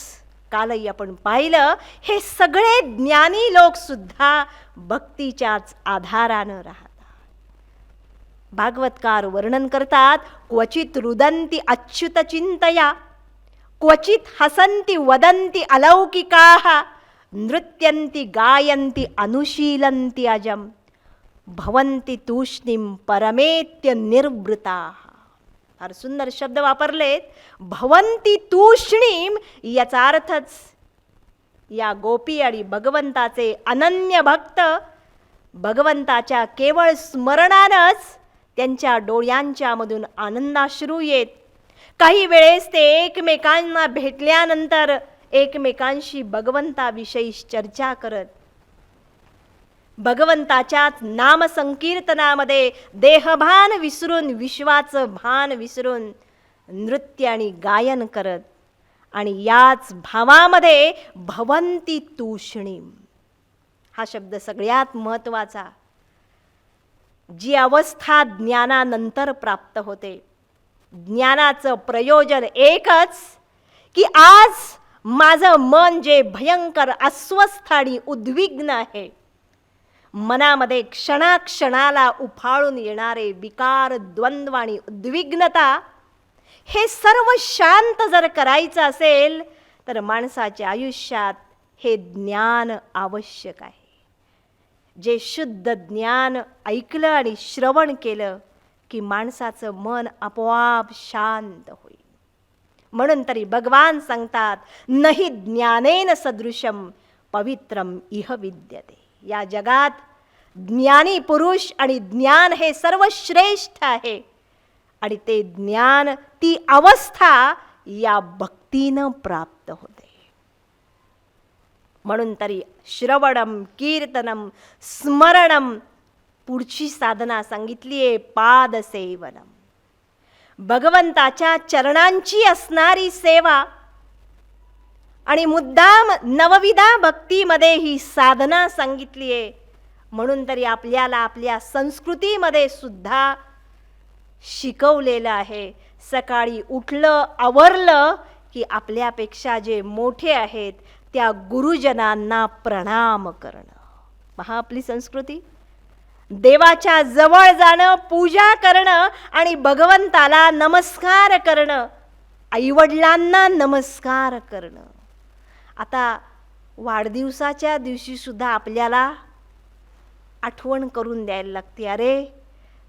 कालही आपण पाहिलं, हे सगळे ज्ञानी लोक सुद्धा भक्तीच्याच आधारानं राहतात. भागवतकार वर्णन करतात, क्वचित रुदन्ति अच्युत चिंतया, क्वचित हसन्ति वदन्ति अलौकिकाः, नृत्यन्ति गायन्ति अनुशीलन्ति अजम, भवन्ति तूष्णीम परमेत्य निर्वृताः. फार सुंदर शब्द वापरलेत. भवन्ति तूष्णीम याचा अर्थच या गोपी आणि भगवंताचे अनन्य भक्त भगवंताच्या केवळ स्मरणानंच त्यांच्या डोळ्यांच्या मधून आनंदाश्रू येत. काही वेळेस ते एकमेकांना भेटल्यानंतर एकमेकांशी भगवंताविषयी चर्चा करत, भगवंताच्याच नामसंकीर्तनामध्ये देहभान विसरून, विश्वाचं भान विसरून नृत्य आणि गायन करत, आणि याच भावामध्ये भवन्ति तूष्णीम हा शब्द सगळ्यात महत्त्वाचा. जी अवस्था ज्ञानानंतर प्राप्त होते, ज्ञानाचं प्रयोजन एकच, की आज माझं मन जे भयंकर अस्वस्थ आणि उद्विग्न आहे, मनामध्ये क्षणाक्षणाला उफाळून येणारे विकार, द्वंद्व आणि उद्विग्नता, हे सर्व शांत जर करायचं असेल तर माणसाच्या आयुष्यात हे ज्ञान आवश्यक आहे. जे शुद्ध ज्ञान ऐकलं आणि श्रवण केलं की माणसाचं मन आपोआप शांत होईल. म्हणून तरी भगवान सांगतात, नहि ज्ञानेन सदृशम पवित्रम इह विद्यते. या जगात ज्ञानी पुरुष आणि ज्ञान हे सर्वश्रेष्ठ आहे, आणि ते ज्ञान, ती अवस्था या भक्तीनं प्राप्त होते. म्हणून तरी श्रवणम, कीर्तनम, स्मरणम, पुढची साधना सांगितली आहे पादसेवनम. भगवंताच्या चरणांची असणारी सेवा, आणि मुद्दाम नवविधा भक्तीमध्ये ही साधना सांगितली आहे. म्हणून तरी आपल्याला आपल्या संस्कृतीमध्ये सुद्धा शिकवलेलं आहे, सकाळी उठलं, आवरलं की आपल्यापेक्षा जे मोठे आहेत त्या गुरुजनांना प्रणाम करणं. पहा आपली संस्कृती. देवाच्या जवळ जाणं, पूजा करणं आणि भगवंताला नमस्कार करणं, आईवडिलांना नमस्कार करणं. आता वाढदिवसाच्या दिवशी सुद्धा आपल्याला आठवण करून द्यायला लागते, अरे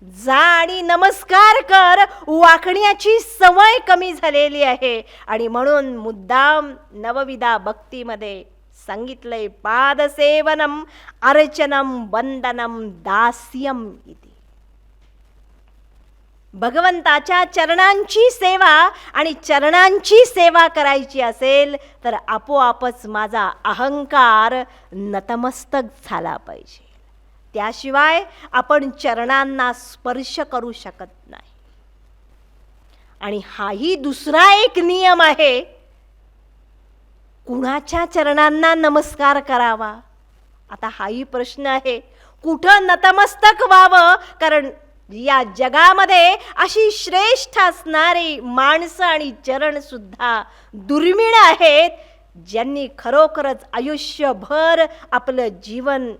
जा आणि नमस्कार कर, वाकण्याची सवय कमी झालेली आहे. आणि म्हणून मुद्दाम नवविधा भक्तीमध्ये सांगितलंय पादसेवनम अर्चनम वंदनम दास्यम इति. भगवंताच्या चरणांची सेवा आणि चरणांची सेवा करायची असेल तर आपोआपच माझा अहंकार नतमस्तक झाला पाहिजे. त्याशिवाय आपण चरणांना स्पर्श करू शकत नाही. आणि हाही दुसरा एक नियम आहे, कुणाच्या चरणांना नमस्कार करावा. आता हाही प्रश्न आहे, कुठं नतमस्तक व्हावं. कारण या जगामध्ये अशी श्रेष्ठ असणारी माणसं आणि चरण सुद्धा दुर्मिळ आहेत, ज्यांनी खरोखरच आयुष्यभर आपलं जीवन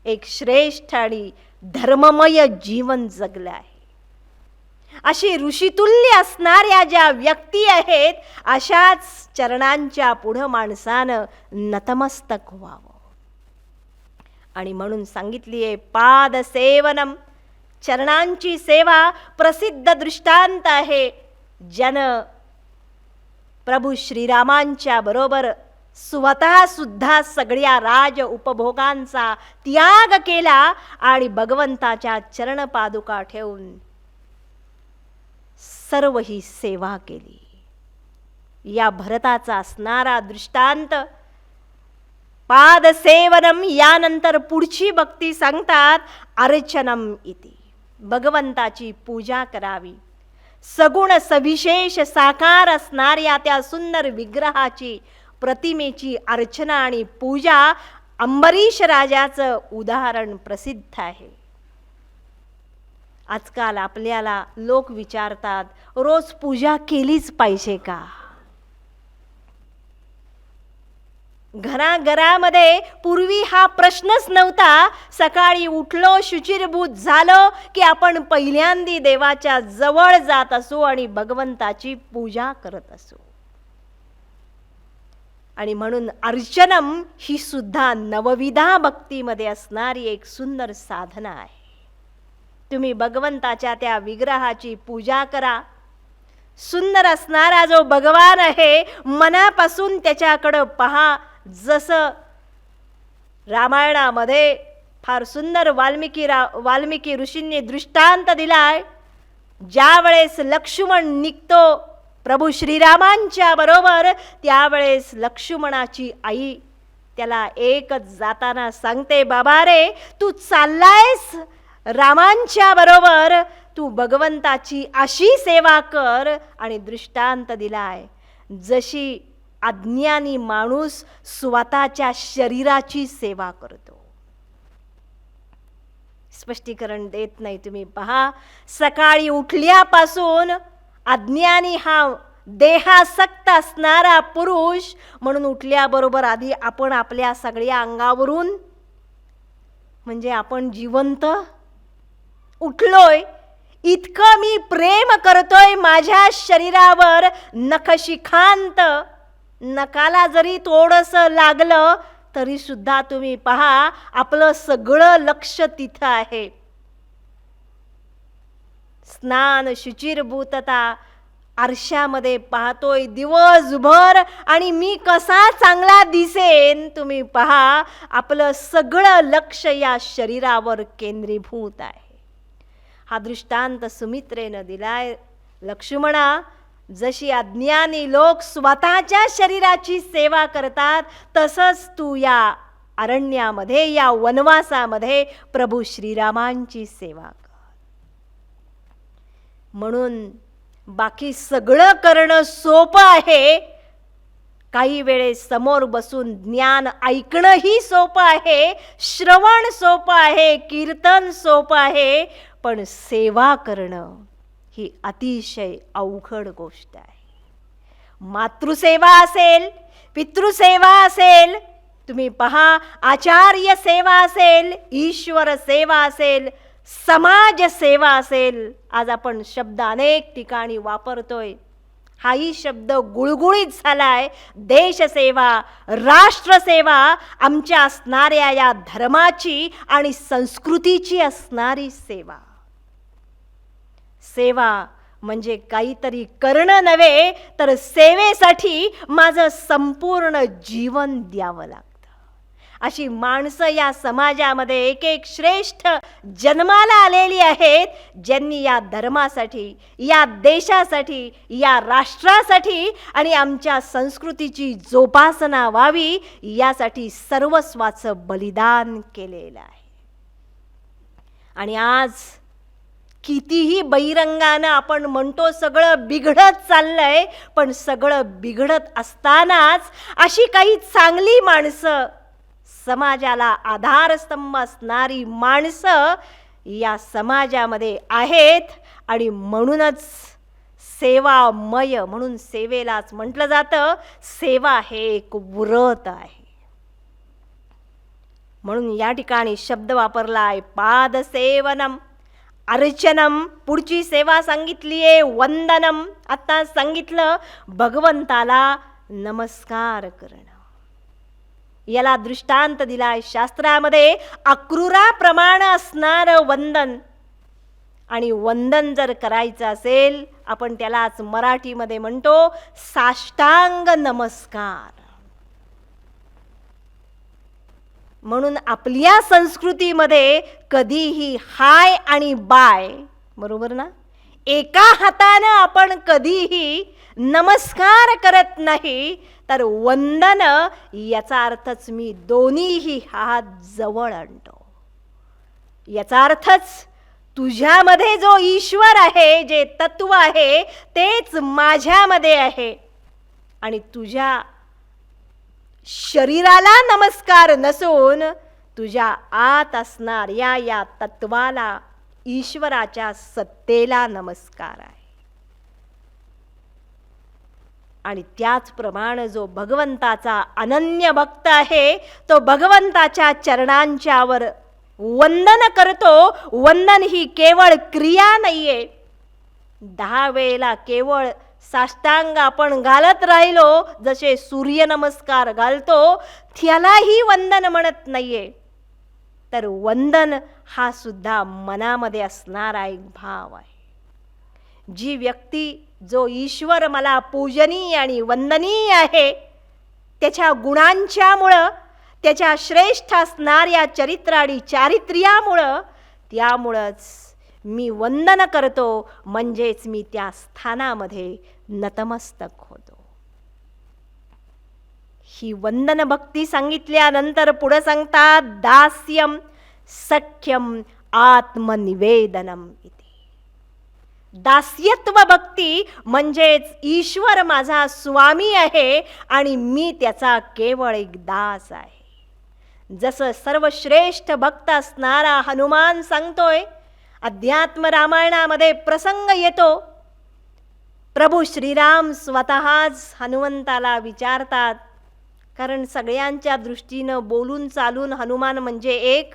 एक श्रेष्ठ आणि धर्ममय जीवन जगलं आहे. अशी ऋषितुल्य असणाऱ्या ज्या व्यक्ती आहेत, अशाच चरणांच्या पुढं माणसानं नतमस्तक व्हावं. आणि म्हणून सांगितली आहे पादसेवनम, चरणांची सेवा. प्रसिद्ध दृष्टांत आहे, ज्यानं प्रभू श्रीरामांच्या बरोबर स्वतः सुद्धा सगळ्या राज उपभोगांचा त्याग केला आणि भगवंताच्या चरणपादुका ठेवून सर्व ही सेवा केली. या भरताचा असणारा दृष्टांत पादसेवनम. यानंतर पुढची भक्ती सांगतात अर्चनम इति, भगवंताची पूजा करावी. सगुण सविशेष साकार असणाऱ्या त्या सुंदर विग्रहाची, प्रतिमेची अर्चना आणि पूजा अंबरीश राजाचं उदाहरण प्रसिद्ध आहे. आजकाल आपल्याला लोक विचारतात, रोज पूजा केलीच पाहिजे का? घराघरामध्ये पूर्वी हा प्रश्नच नव्हता. सकाळी उठलो, शुचिरभूत झालो की आपण पहिल्यांदी देवाच्या जवळ जात असू आणि भगवंताची पूजा करत असू. आणि म्हणून अर्चनम ही सुद्धा नवविधा भक्तीमध्ये असणारी एक सुंदर साधना आहे. तुम्ही भगवंताच्या त्या विग्रहाची पूजा करा. सुंदर असणारा जो भगवान आहे, मनापासून त्याच्याकडं पहा. जसं रामायणामध्ये फार सुंदर वाल्मिकी ऋषींनी दृष्टांत दिलाय. ज्या वेळेस लक्ष्मण निघतो प्रभू श्रीरामांच्या बरोबर, त्यावेळेस लक्ष्मणाची आई त्याला एकच जाताना सांगते, बाबा रे, तू चाललायस रामांच्या बरोबर, तू भगवंताची अशी सेवा कर. आणि दृष्टांत दिलाय, जशी अज्ञानी माणूस स्वतःच्या शरीराची सेवा करतो. स्पष्टीकरण देत नाही. तुम्ही पहा, सकाळी उठल्यापासून अज्ञानी हा देहासक्त असणारा पुरुष म्हणून उठल्याबरोबर आधी आपण आपल्या सगळ्या अंगावरून, म्हणजे आपण जिवंत उठलोय, इतकं मी प्रेम करतोय माझ्या शरीरावर. नखशिखांत नकाला जरी थोडंसं लागलं तरी सुद्धा तुम्ही पहा, आपलं सगळं लक्ष तिथं आहे. स्नान शुचिरभूतता, आरशामध्ये पाहतोय दिवसभर आणि मी कसा चांगला दिसेन. तुम्ही पहा, आपलं सगळं लक्ष या शरीरावर केंद्रीभूत आहे. हा दृष्टांत सुमित्रेनं दिलाय. लक्ष्मणा, जशी अज्ञानी लोक स्वतःच्या शरीराची सेवा करतात, तसंच तू या अरण्यामध्ये, या वनवासामध्ये प्रभू श्रीरामांची सेवा कर. म्हणून बाकी सगळं करणं सोपं आहे. काही वेळेस समोर बसून ज्ञान ऐकणंही सोपं आहे, श्रवण सोपं आहे, कीर्तन सोपं आहे, पण सेवा करणं ही अतिशय अवघड गोष्ट आहे. मातृसेवा असेल, पितृसेवा असेल, तुम्ही पहा, आचार्य सेवा असेल, ईश्वर सेवा असेल, समाज सेवा असेल. आज आपण शब्द अनेक ठिकाणी वापरतोय. हाही शब्द गुळगुळीत झालाय. देशसेवा, राष्ट्रसेवा, आमच्या असणाऱ्या या धर्माची आणि संस्कृतीची असणारी सेवा. सेवा म्हणजे काहीतरी करणं नव्हे तर सेवेसाठी माझं संपूर्ण जीवन द्यावं लागतं. अशी माणसं या समाजामध्ये एक एक श्रेष्ठ जन्माला आलेली आहेत, ज्यांनी या धर्मासाठी, या देशासाठी, या राष्ट्रासाठी आणि आमच्या संस्कृतीची जोपासना व्हावी यासाठी सर्वस्वाचं बलिदान केलेलं आहे. आणि आज कितीही बहिरंगानं आपण म्हणतो सगळं बिघडत चाललंय, पण सगळं बिघडत असतानाच अशी काही चांगली माणसं, समाजाला आधारस्तंभ असणारी माणसं या समाजामध्ये आहेत. आणि म्हणूनच सेवामय, म्हणून सेवेलाच म्हटलं जातं सेवा हे एक व्रत आहे. म्हणून या ठिकाणी शब्द वापरलाय पादसेवनम, अर्चनम. पुढची सेवा सांगितली आहे वंदनम. आता सांगितलं भगवंताला नमस्कार करणं. याला दृष्टांत दिलाय शास्त्रामध्ये अक्रूराप्रमाणे असणारं वंदन. आणि वंदन जर करायचं असेल, आपण त्यालाच मराठीमध्ये म्हणतो साष्टांग नमस्कार. म्हणून आपल्या संस्कृतीमध्ये कधीही हाय आणि बाय, बरोबर ना, एका हातानं आपण कधीही नमस्कार करत नाही. तर वंदन याचा अर्थच मी दोन्हीही हात जवळ आणतो. याचा अर्थच तुझ्यामध्ये जो ईश्वर आहे, जे तत्व आहे तेच माझ्यामध्ये आहे. आणि तुझ्या शरीराला नमस्कार नसून तुझ्या आत असणाऱ्या या तत्वाला, ईश्वराच्या सत्तेला नमस्कार आहे. आणि त्याचप्रमाणे जो भगवंताचा अनन्य भक्त आहे, तो भगवंताच्या चरणांच्यावर वंदन करतो. वंदन ही केवळ क्रिया नाहीये. 10 वेळेला केवळ साष्टांग आपण घालत राहिलो, जसे सूर्यनमस्कार घालतो, त्यालाही वंदन म्हणत नाहीये. तर वंदन हा सुद्धा मनामध्ये असणारा एक भाव आहे. जी व्यक्ती, जो ईश्वर मला पूजनीय आणि वंदनीय आहे, त्याच्या गुणांच्यामुळं, त्याच्या श्रेष्ठ असणाऱ्या चरित्र आणि चारित्र्यामुळं, त्यामुळंच मी वंदन करतो, म्हणजेच मी त्या स्थानामध्ये नतमस्तक होतो. ही वंदन भक्ती सांगितल्यानंतर पुढे सांगतात दास्यम सख्यम आत्मनिवेदनम इति. दास्यत्व भक्ती म्हणजेच ईश्वर माझा स्वामी आहे आणि मी त्याचा केवळ एक दास आहे. जसं सर्वश्रेष्ठ भक्त असणारा हनुमान सांगतोय, अध्यात्म रामायणामध्ये प्रसंग येतो. प्रभू श्रीराम स्वतःच हनुमंताला विचारतात, कारण सगळ्यांच्या दृष्टीनं बोलून चालून हनुमान म्हणजे एक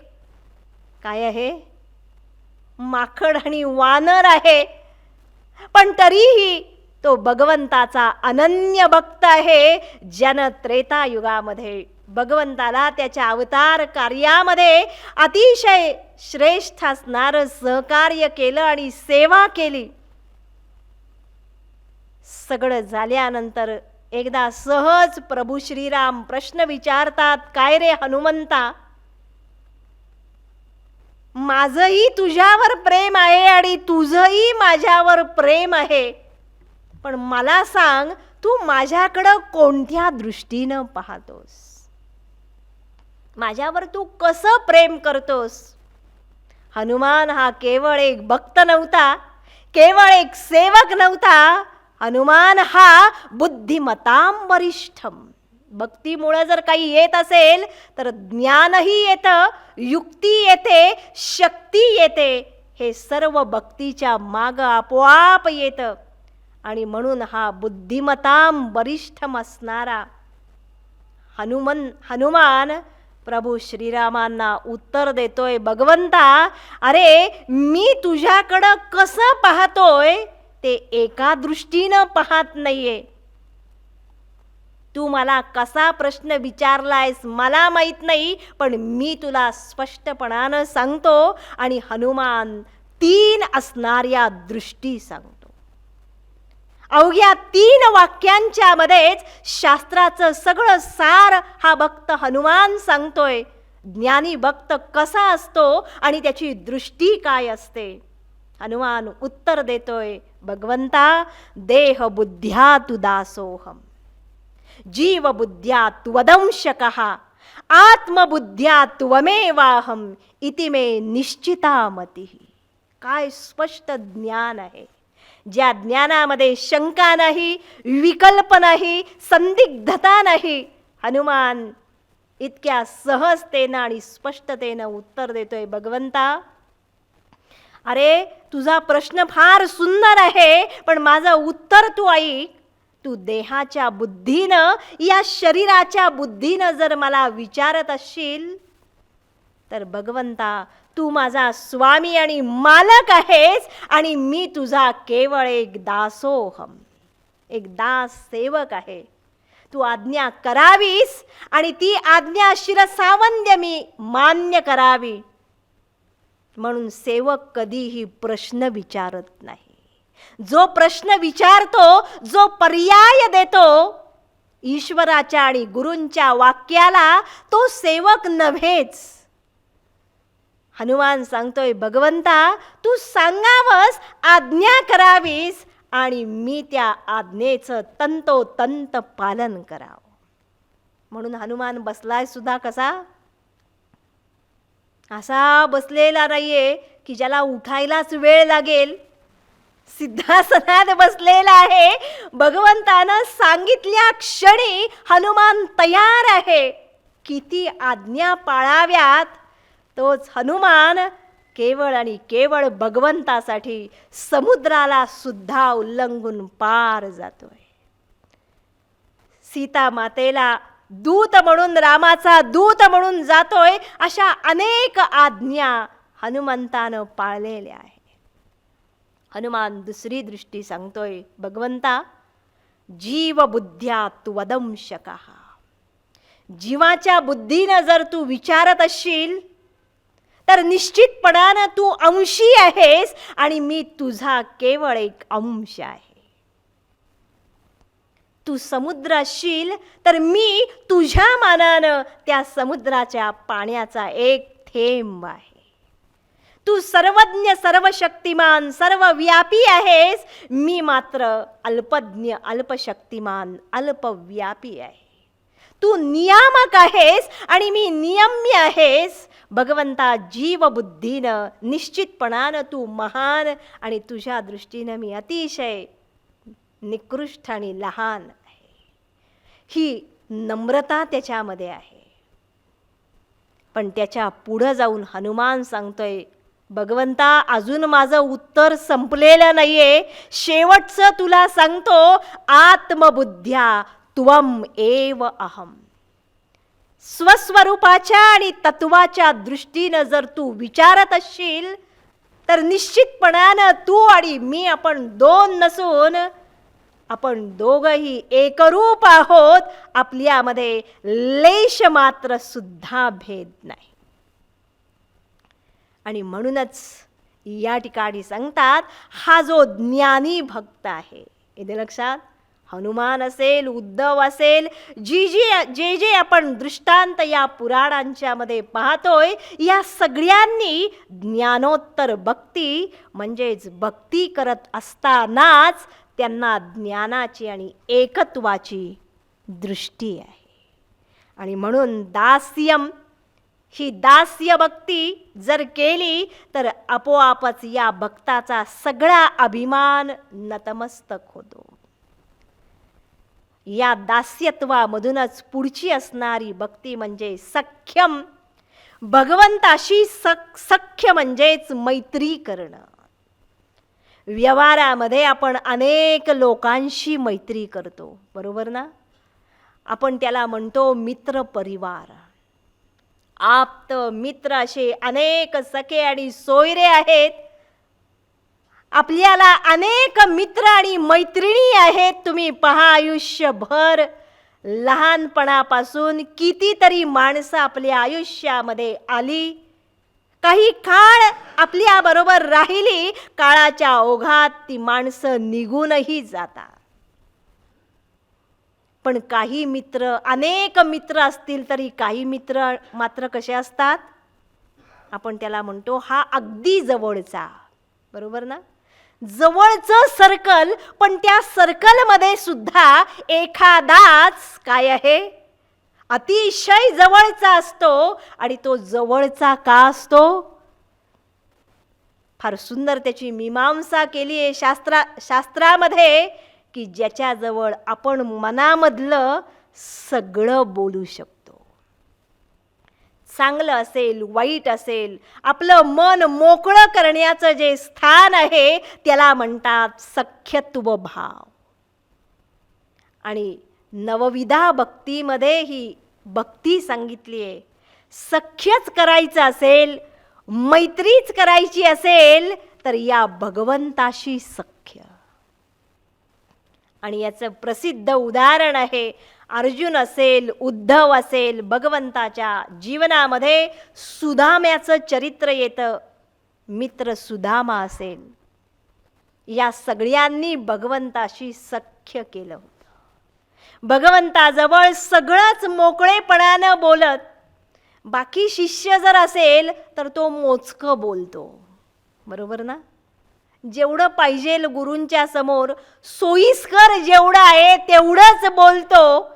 काय आहे, माकड आणि वानर आहे. पण तरीही तो भगवंताचा अनन्य भक्त आहे, ज्यानं त्रेतायुगामध्ये भगवंताला त्याच्या अवतार कार्यामध्ये अतिशय श्रेष्ठ असणारं सहकार्य केलं आणि सेवा केली. सगळं झाल्यानंतर एकदा सहज प्रभू श्रीराम प्रश्न विचारतात, काय रे हनुमंता, माझंही तुझ्यावर प्रेम आहे आणि तुझंही माझ्यावर प्रेम आहे, पण मला सांग तू माझ्याकडं कोणत्या दृष्टीनं पाहतोस, माझ्यावर तू कसं प्रेम करतोस. हनुमान हा केवळ एक भक्त नव्हता, केवळ एक सेवक नव्हता. हनुमान हा बुद्धिमतां वरिष्ठम. भक्तीमुळे जर काही येत असेल तर ज्ञानही येतं, युक्ती येते, शक्ती येते. हे सर्व भक्तीच्या माग आपोआप येतं. आणि म्हणून हा बुद्धिमतां वरिष्ठम असणारा हनुमान प्रभू श्रीरामांना उत्तर देतोय, भगवंता, अरे मी तुझ्याकडं कसं पाहतोय ते एका दृष्टीनं पाहत नाहीये. तू मला कसा प्रश्न विचारलायस मला माहित नाही, पण मी तुला स्पष्टपणानं सांगतो. आणि हनुमान 3 असणाऱ्या दृष्टी सांगतो. अवघ्या 3 वाक्यांच्या मध्येच शास्त्राचं सगळं सार हा भक्त हनुमान सांगतोय. ज्ञानी भक्त कसा असतो आणि त्याची दृष्टी काय असते. हनुमान उत्तर देतोय, भगवंता देह बुद्ध्या तु दासोहम, जीव बुद्ध्या त्वदंशकः, आत्मबुद्ध्या त्वमेवाहम इति मे निश्चिता मती. काय स्पष्ट ज्ञान आहे. ज्या ज्ञानामध्ये शंका नाही, विकल्प नाही, संदिग्धता नाही. हनुमान इतक्या सहजतेनं आणि स्पष्टतेनं उत्तर देतोय, भगवंता अरे तुझा प्रश्न फार सुंदर आहे, पण माझं उत्तर तू ऐक. तू देहाच्या बुद्धीनं, या शरीराच्या बुद्धीनं जर मला विचारत असशील तर भगवंता तू माझा स्वामी आणि मालक आहेस आणि मी तुझा केवळ एक दासोहम, एक दास सेवक आहे. तू आज्ञा करावीस आणि ती आज्ञा शिरसावंद्य मी मान्य करावी. म्हणून सेवक कधीही प्रश्न विचारत नाही. जो प्रश्न विचारतो, जो पर्याय देतो ईश्वराच्या आणि गुरूंच्या वाक्याला, तो सेवक नव्हेच. हनुमान सांगतोय, भगवंता तू सांगावस, आज्ञा करावीस आणि मी त्या आज्ञेचं तंतोतंत पालन करावं. म्हणून हनुमान बसलाय सुद्धा कसा, असा बसलेला नाहीये की ज्याला उठायलाच वेळ लागेल. सिद्धासनात बसलेला आहे. भगवंतानं सांगितल्या क्षणी हनुमान तयार आहे. किती आज्ञा पाळाव्यात तोच हनुमान केवळ आणि केवळ भगवंतासाठी समुद्राला सुद्धा उल्लंघून पार जातोय. सीता मातेला दूत म्हणून, रामाचा दूत म्हणून जातोय. अशा अनेक आज्ञा हनुमंतानं पाळलेल्या आहेत. हनुमान दुसरी दृष्टी सांगतोय, भगवंता जीव बुद्ध्या त्वदंशकः, जीवाच्या बुद्धीनं जर तू विचारत असशील तर निश्चितपणानं तू अंशी आहेस आणि मी तुझा केवळ एक अंश आहे. तू समुद्र असशील तर मी तुझ्या मानानं त्या समुद्राच्या पाण्याचा एक थेंब आहे. तू सर्वज्ञ, सर्वशक्तिमान, सर्वव्यापी आहेस. मी मात्र अल्पज्ञ, अल्पशक्तिमान, अल्पव्यापी आहे. तू नियामक आहेस आणि मी नियम्य आहेस. भगवंता जीवबुद्धीनं, निश्चितपणानं तू महान आणि तुझ्या दृष्टीनं मी अतिशय निकृष्ट आणि लहान आहे. ही नम्रता त्याच्यामध्ये आहे. पण त्याच्या पुढं जाऊन हनुमान सांगतोय, भगवंता अजून माझं उत्तर संपलेलं नाहीये. शेवटचं तुला सांगतो, आत्मबुद्ध्या त्वम एव अहम. स्वस्वरूपाच्या आणि तत्वाच्या दृष्टीनं जर तू विचारत असशील तर निश्चितपणानं तू आणि मी आपण दोन नसून आपण दोघंही एकरूप आहोत. आपल्यामध्ये लेश मात्र सुद्धा भेद नाही. आणि म्हणूनच या ठिकाणी सांगतात, हा जो ज्ञानी भक्त आहे, येते लक्षात, हनुमान असेल, उद्धव असेल, जे जे आपण दृष्टांत या पुराणांच्या मध्ये पाहतोय, या सगळ्यांनी ज्ञानोत्तर भक्ती म्हणजेच भक्ती करत असतानाच त्यांना ज्ञानाची आणि एकत्वाची दृष्टी आहे. आणि म्हणून दास्यम, ही दास्य भक्ती जर केली तर आपोआपच या भक्ताचा सगळा अभिमान नतमस्तक होतो. या दास्यत्वामधूनच पुढची असणारी भक्ती म्हणजे सख्यम. भगवंताशी सख्य म्हणजेच मैत्री करणं. व्यवहारामध्ये आपण अनेक लोकांशी मैत्री करतो, बरोबर ना? आपण त्याला म्हणतो मित्र परिवार. आप्त मित्र असे अनेक सखे आणि सोयरे आहेत. आपल्याला अनेक मित्र आणि मैत्रिणी आहेत. तुम्ही पहा, आयुष्यभर लहानपणापासून कितीतरी माणसं आपल्या आयुष्यामध्ये आली, काही काळ आपल्या बरोबर राहिली, काळाच्या ओघात ती माणसं निघूनही जातात. पण काही मित्र, अनेक मित्र असतील तरी काही मित्र मात्र कसे असतात, आपण त्याला म्हणतो हा अगदी जवळचा, बरोबर ना, जवळचं सर्कल. पण त्या सर्कलमध्ये सुद्धा एखादाच काय आहे, अतिशय जवळचा असतो. आणि तो जवळचा का असतो, फार सुंदर त्याची मीमांसा केली आहे शास्त्रामध्ये, की ज्याच्याजवळ आपण मनामधलं सगळं बोलू शकतो. चांगलं असेल, वाईट असेल, आपलं मन मोकळं करण्याचं जे स्थान आहे त्याला म्हणतात सख्यत्व भाव. आणि नवविधा भक्तीमध्ये ही भक्ती सांगितली आहे. सख्यच करायचं असेल, मैत्रीच करायची असेल तर या भगवंताशी सख्य. आणि याचं प्रसिद्ध उदाहरण आहे, अर्जुन असेल, उद्धव असेल, भगवंताच्या जीवनामध्ये सुदाम्याचं चरित्र येतं. मित्र सुदामा असेल, या सगळ्यांनी भगवंताशी सख्य केलं होतं. भगवंताजवळ सगळंच मोकळेपणानं बोलत. बाकी शिष्य जर असेल तर तो मोजकं बोलतो, बरोबर ना, जेवढं पाहिजे गुरूंच्या समोर सोयीस्कर जेवढं आहे तेवढंच बोलतो.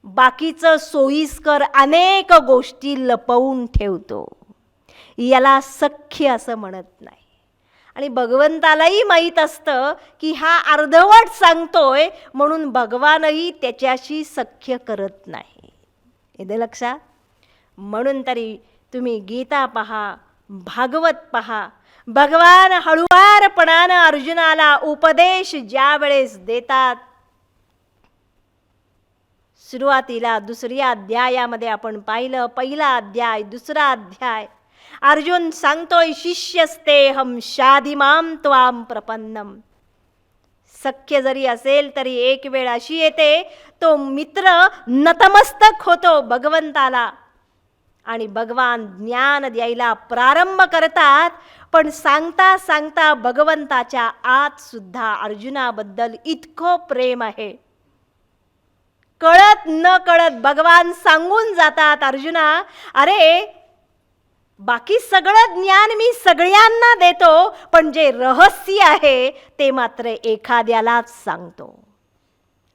बाकीचं सोयीस्कर अनेक गोष्टी लपवून ठेवतो. याला सख्य असं म्हणत नाही. आणि भगवंतालाही माहीत असतं की हा अर्धवट सांगतोय, म्हणून भगवानही त्याच्याशी सख्य करत नाही. येते लक्षात. म्हणून तरी तुम्ही गीता पहा, भागवत पहा, भगवान हळुवारपणानं अर्जुनाला उपदेश ज्या वेळेस देतात, सुरुवातीला 2ऱ्या अध्यायामध्ये आपण पाहिलं, पहिला अध्याय, 2रा अध्याय, अर्जुन सांगतोय शिष्यस्तेहम शाधिमाम त्वाम प्रपन्नम. सख्य जरी असेल तरी एक वेळ अशी येते, तो मित्र नतमस्तक होतो भगवंताला आणि भगवान ज्ञान द्यायला प्रारंभ करतात. पण सांगता सांगता भगवंताच्या आत सुद्धा अर्जुनाबद्दल इतकं प्रेम आहे, कळत न कळत भगवान सांगून जातात, अर्जुना अरे बाकी सगळं ज्ञान मी सगळ्यांना देतो, पण जे रहस्य आहे ते मात्र एखाद्यालाच सांगतो.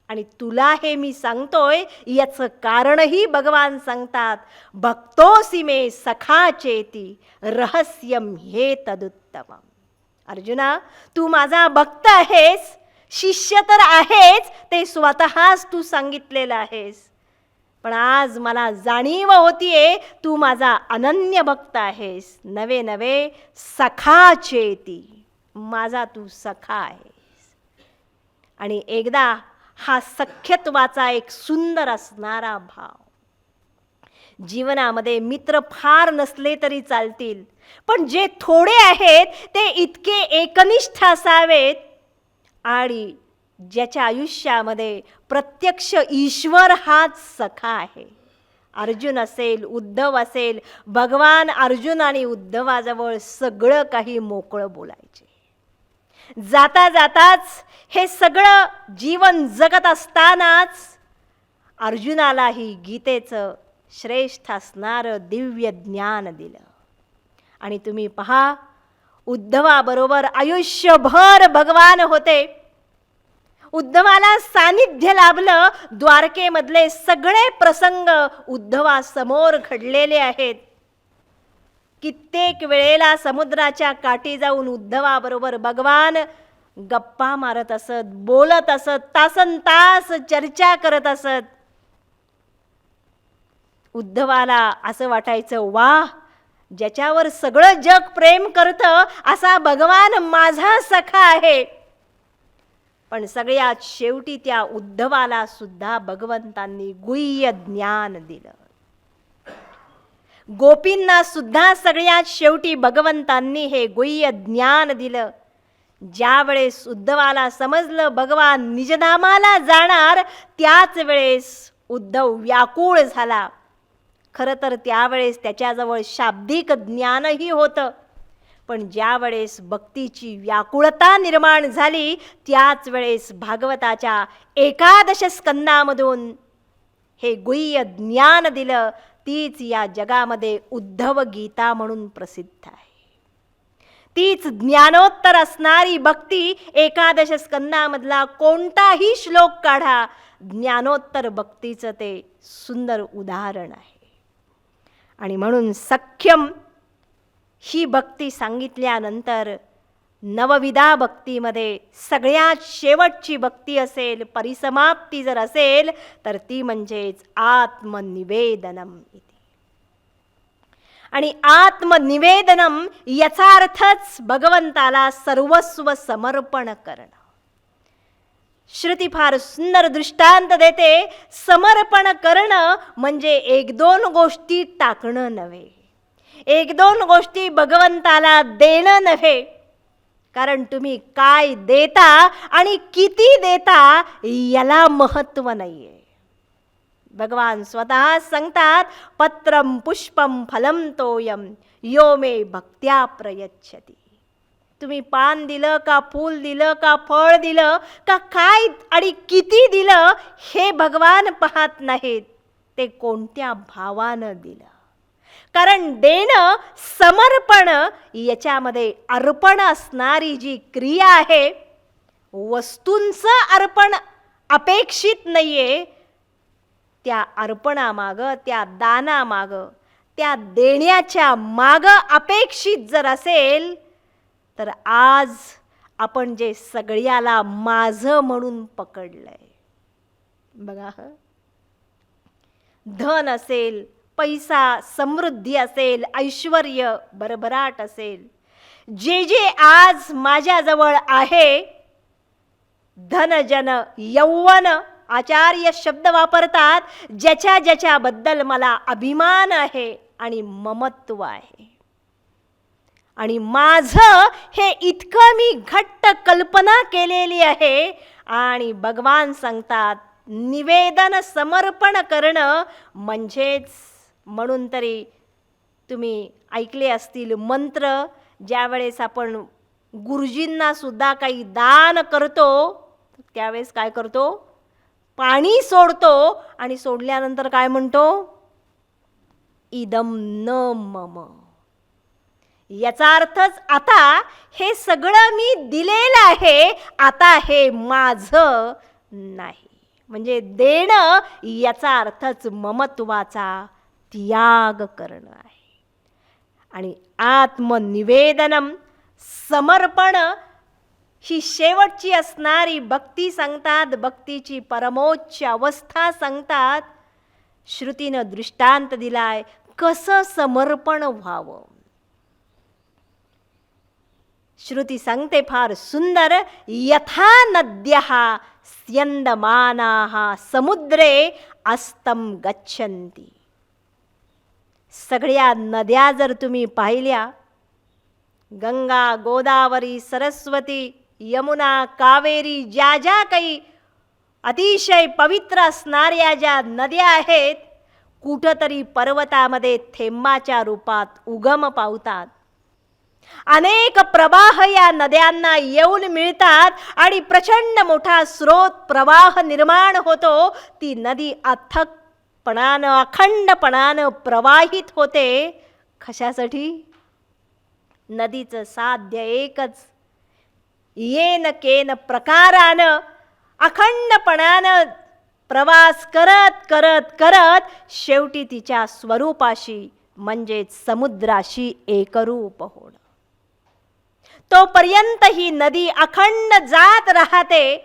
आणि तुला हे मी सांगतोय याचं कारणही भगवान सांगतात, भक्तोसी मे सखा चेती रहस्यम हे तदुत्तमम. अर्जुना तू माझा भक्त आहेस, शिष्य तर आहेच, ते स्वतःच तू सांगितलेलं आहेस. पण आज मला जाणीव होतीये तू माझा अनन्य भक्त आहेस. नवे नवे सखा चेती, माझा तू सखा आहेस. आणि एकदा हा सख्यत्वाचा एक सुंदर असणारा भाव. जीवनामध्ये मित्र फार नसले तरी चालतील, पण जे थोडे आहेत ते इतके एकनिष्ठ असावेत आणि ज्याच्या आयुष्यामध्ये प्रत्यक्ष ईश्वर हाच सखा आहे. अर्जुन असेल, उद्धव असेल, भगवान अर्जुन आणि उद्धवाजवळ सगळं काही मोकळं बोलायचे. जाता जाताच हे सगळं जीवन जगत असतानाच अर्जुनालाही गीतेचं श्रेष्ठ असणारं दिव्य ज्ञान दिलं. आणि तुम्ही पहा, उद्धवाबरोबर आयुष्यभर भगवान होते. उद्धवाला सानिध्य लाभलं. द्वारकेमधले सगळे प्रसंग उद्धवासमोर घडलेले आहेत. कित्येक वेळेला समुद्राच्या काठी जाऊन उद्धवाबरोबर भगवान गप्पा मारत असत, बोलत असत, तासनतास चर्चा करत असत. उद्धवाला असं वाटायचं, वा, ज्याच्यावर सगळं जग प्रेम करतं असा भगवान माझा सखा आहे. पण सगळ्यात शेवटी त्या उद्धवाला सुद्धा भगवंतांनी गुह्य ज्ञान दिलं. गोपींना सुद्धा सगळ्यात शेवटी भगवंतांनी हे गुह्य ज्ञान दिलं. ज्या वेळेस उद्धवाला समजलं भगवान निजधामाला जाणार, त्याच वेळेस उद्धव व्याकुळ झाला. खरं तर त्यावेळेस त्याच्याजवळ शाब्दिक ज्ञानही होतं, पण ज्या वेळेस भक्तीची व्याकुळता निर्माण झाली त्याच वेळेस भागवताच्या 11 स्कंदामधून हे गुह्य ज्ञान दिलं. तीच या जगामध्ये उद्धव गीता म्हणून प्रसिद्ध आहे. तीच ज्ञानोत्तर असणारी भक्ती 11 स्कंदामधला कोणताही श्लोक काढा, ज्ञानोत्तर भक्तीचं ते सुंदर उदाहरण आहे. आणि म्हणून सख्यम ही भक्ती सांगितल्यानंतर नवविधा भक्तीमध्ये सगळ्यात शेवटची भक्ती असेल, परिसमाप्ती जर असेल तर ती म्हणजेच आत्मनिवेदनम इति. आणि आत्मनिवेदनम याचा अर्थच भगवंताला सर्वस्व समर्पण करणं. श्रुती फार सुंदर दृष्टांत देते. समर्पण करणं म्हणजे 1-2 गोष्टी टाकणं नव्हे, 1-2 गोष्टी भगवंताला देणं नव्हे. कारण तुम्ही काय देता आणि किती देता याला महत्त्व नाहीये. भगवान स्वतः सांगतात, पत्रम पुष्पम फलम तोयम यो मे भक्त्या प्रयच्छति. तुम्ही पान दिलं का, फूल दिलं का, फळ दिलं का, काय आणि किती दिलं हे भगवान पाहत नाहीत, ते कोणत्या भावानं दिलं. कारण देणं, समर्पण याच्यामध्ये अर्पण असणारी जी क्रिया आहे, वस्तूंचं अर्पण अपेक्षित नाहीये. त्या अर्पणामागं, त्या दानामागं, त्या देण्याच्या मागं अपेक्षित जर असेल तर आज आपण जे सगळ्याला माझं म्हणून पकडलंय. बघा, धन असेल, पैसा, समृद्धी असेल, ऐश्वर्य, भरभराट असेल, जे जे आज माझ्याजवळ आहे, धन जन यौवन आचार्य शब्द वापरतात, ज्याच्या ज्याच्याबद्दल मला अभिमान आहे आणि ममत्व आहे. आणि माझं हे इतकं मी घट्ट कल्पना केलेली आहे. आणि भगवान सांगतात, निवेदन समर्पण करणं म्हणजेच, म्हणून तरी तुम्ही ऐकले असतील मंत्र, ज्यावेळेस आपण गुरुजींना सुद्धा काही दान करतो त्यावेळेस काय करतो, पाणी सोडतो आणि सोडल्यानंतर काय म्हणतो, इदम न मम. याचा अर्थच आता हे सगळं मी दिलेलं आहे, आता हे माझं नाही. म्हणजे देणं याचा अर्थच ममत्वाचा त्याग करणं आहे. आणि आत्मनिवेदनम, समर्पण ही शेवटची असणारी भक्ती सांगतात. भक्तीची परमोच्च अवस्था सांगतात. श्रुतीनं दृष्टांत दिलाय कसं समर्पण व्हावं. श्रुती सांगते फार सुंदर, यथा नद्यः स्यन्दमानाः समुद्रे अस्तं गच्छन्ति. सगळ्या नद्या जर तुम्ही पाहिल्या, गंगा, गोदावरी, सरस्वती, यमुना, कावेरी, ज्या ज्या काही अतिशय पवित्र असणाऱ्या ज्या नद्या आहेत, कुठंतरी पर्वतामध्ये थेंबाच्या रूपात उगम पावतात. अनेक प्रवाह या नद्यांना येऊन मिळतात आणि प्रचंड मोठा स्रोत प्रवाह निर्माण होतो. ती नदी अथकपणानं, अखंडपणानं प्रवाहित होते. कशासाठी? नदीचं साध्य एकच, येन केन प्रकारानं अखंडपणानं प्रवास करत करत करत शेवटी तिच्या स्वरूपाशी म्हणजेच समुद्राशी एकरूप होणं. तोपर्यंत ही नदी अखंड जात राहते.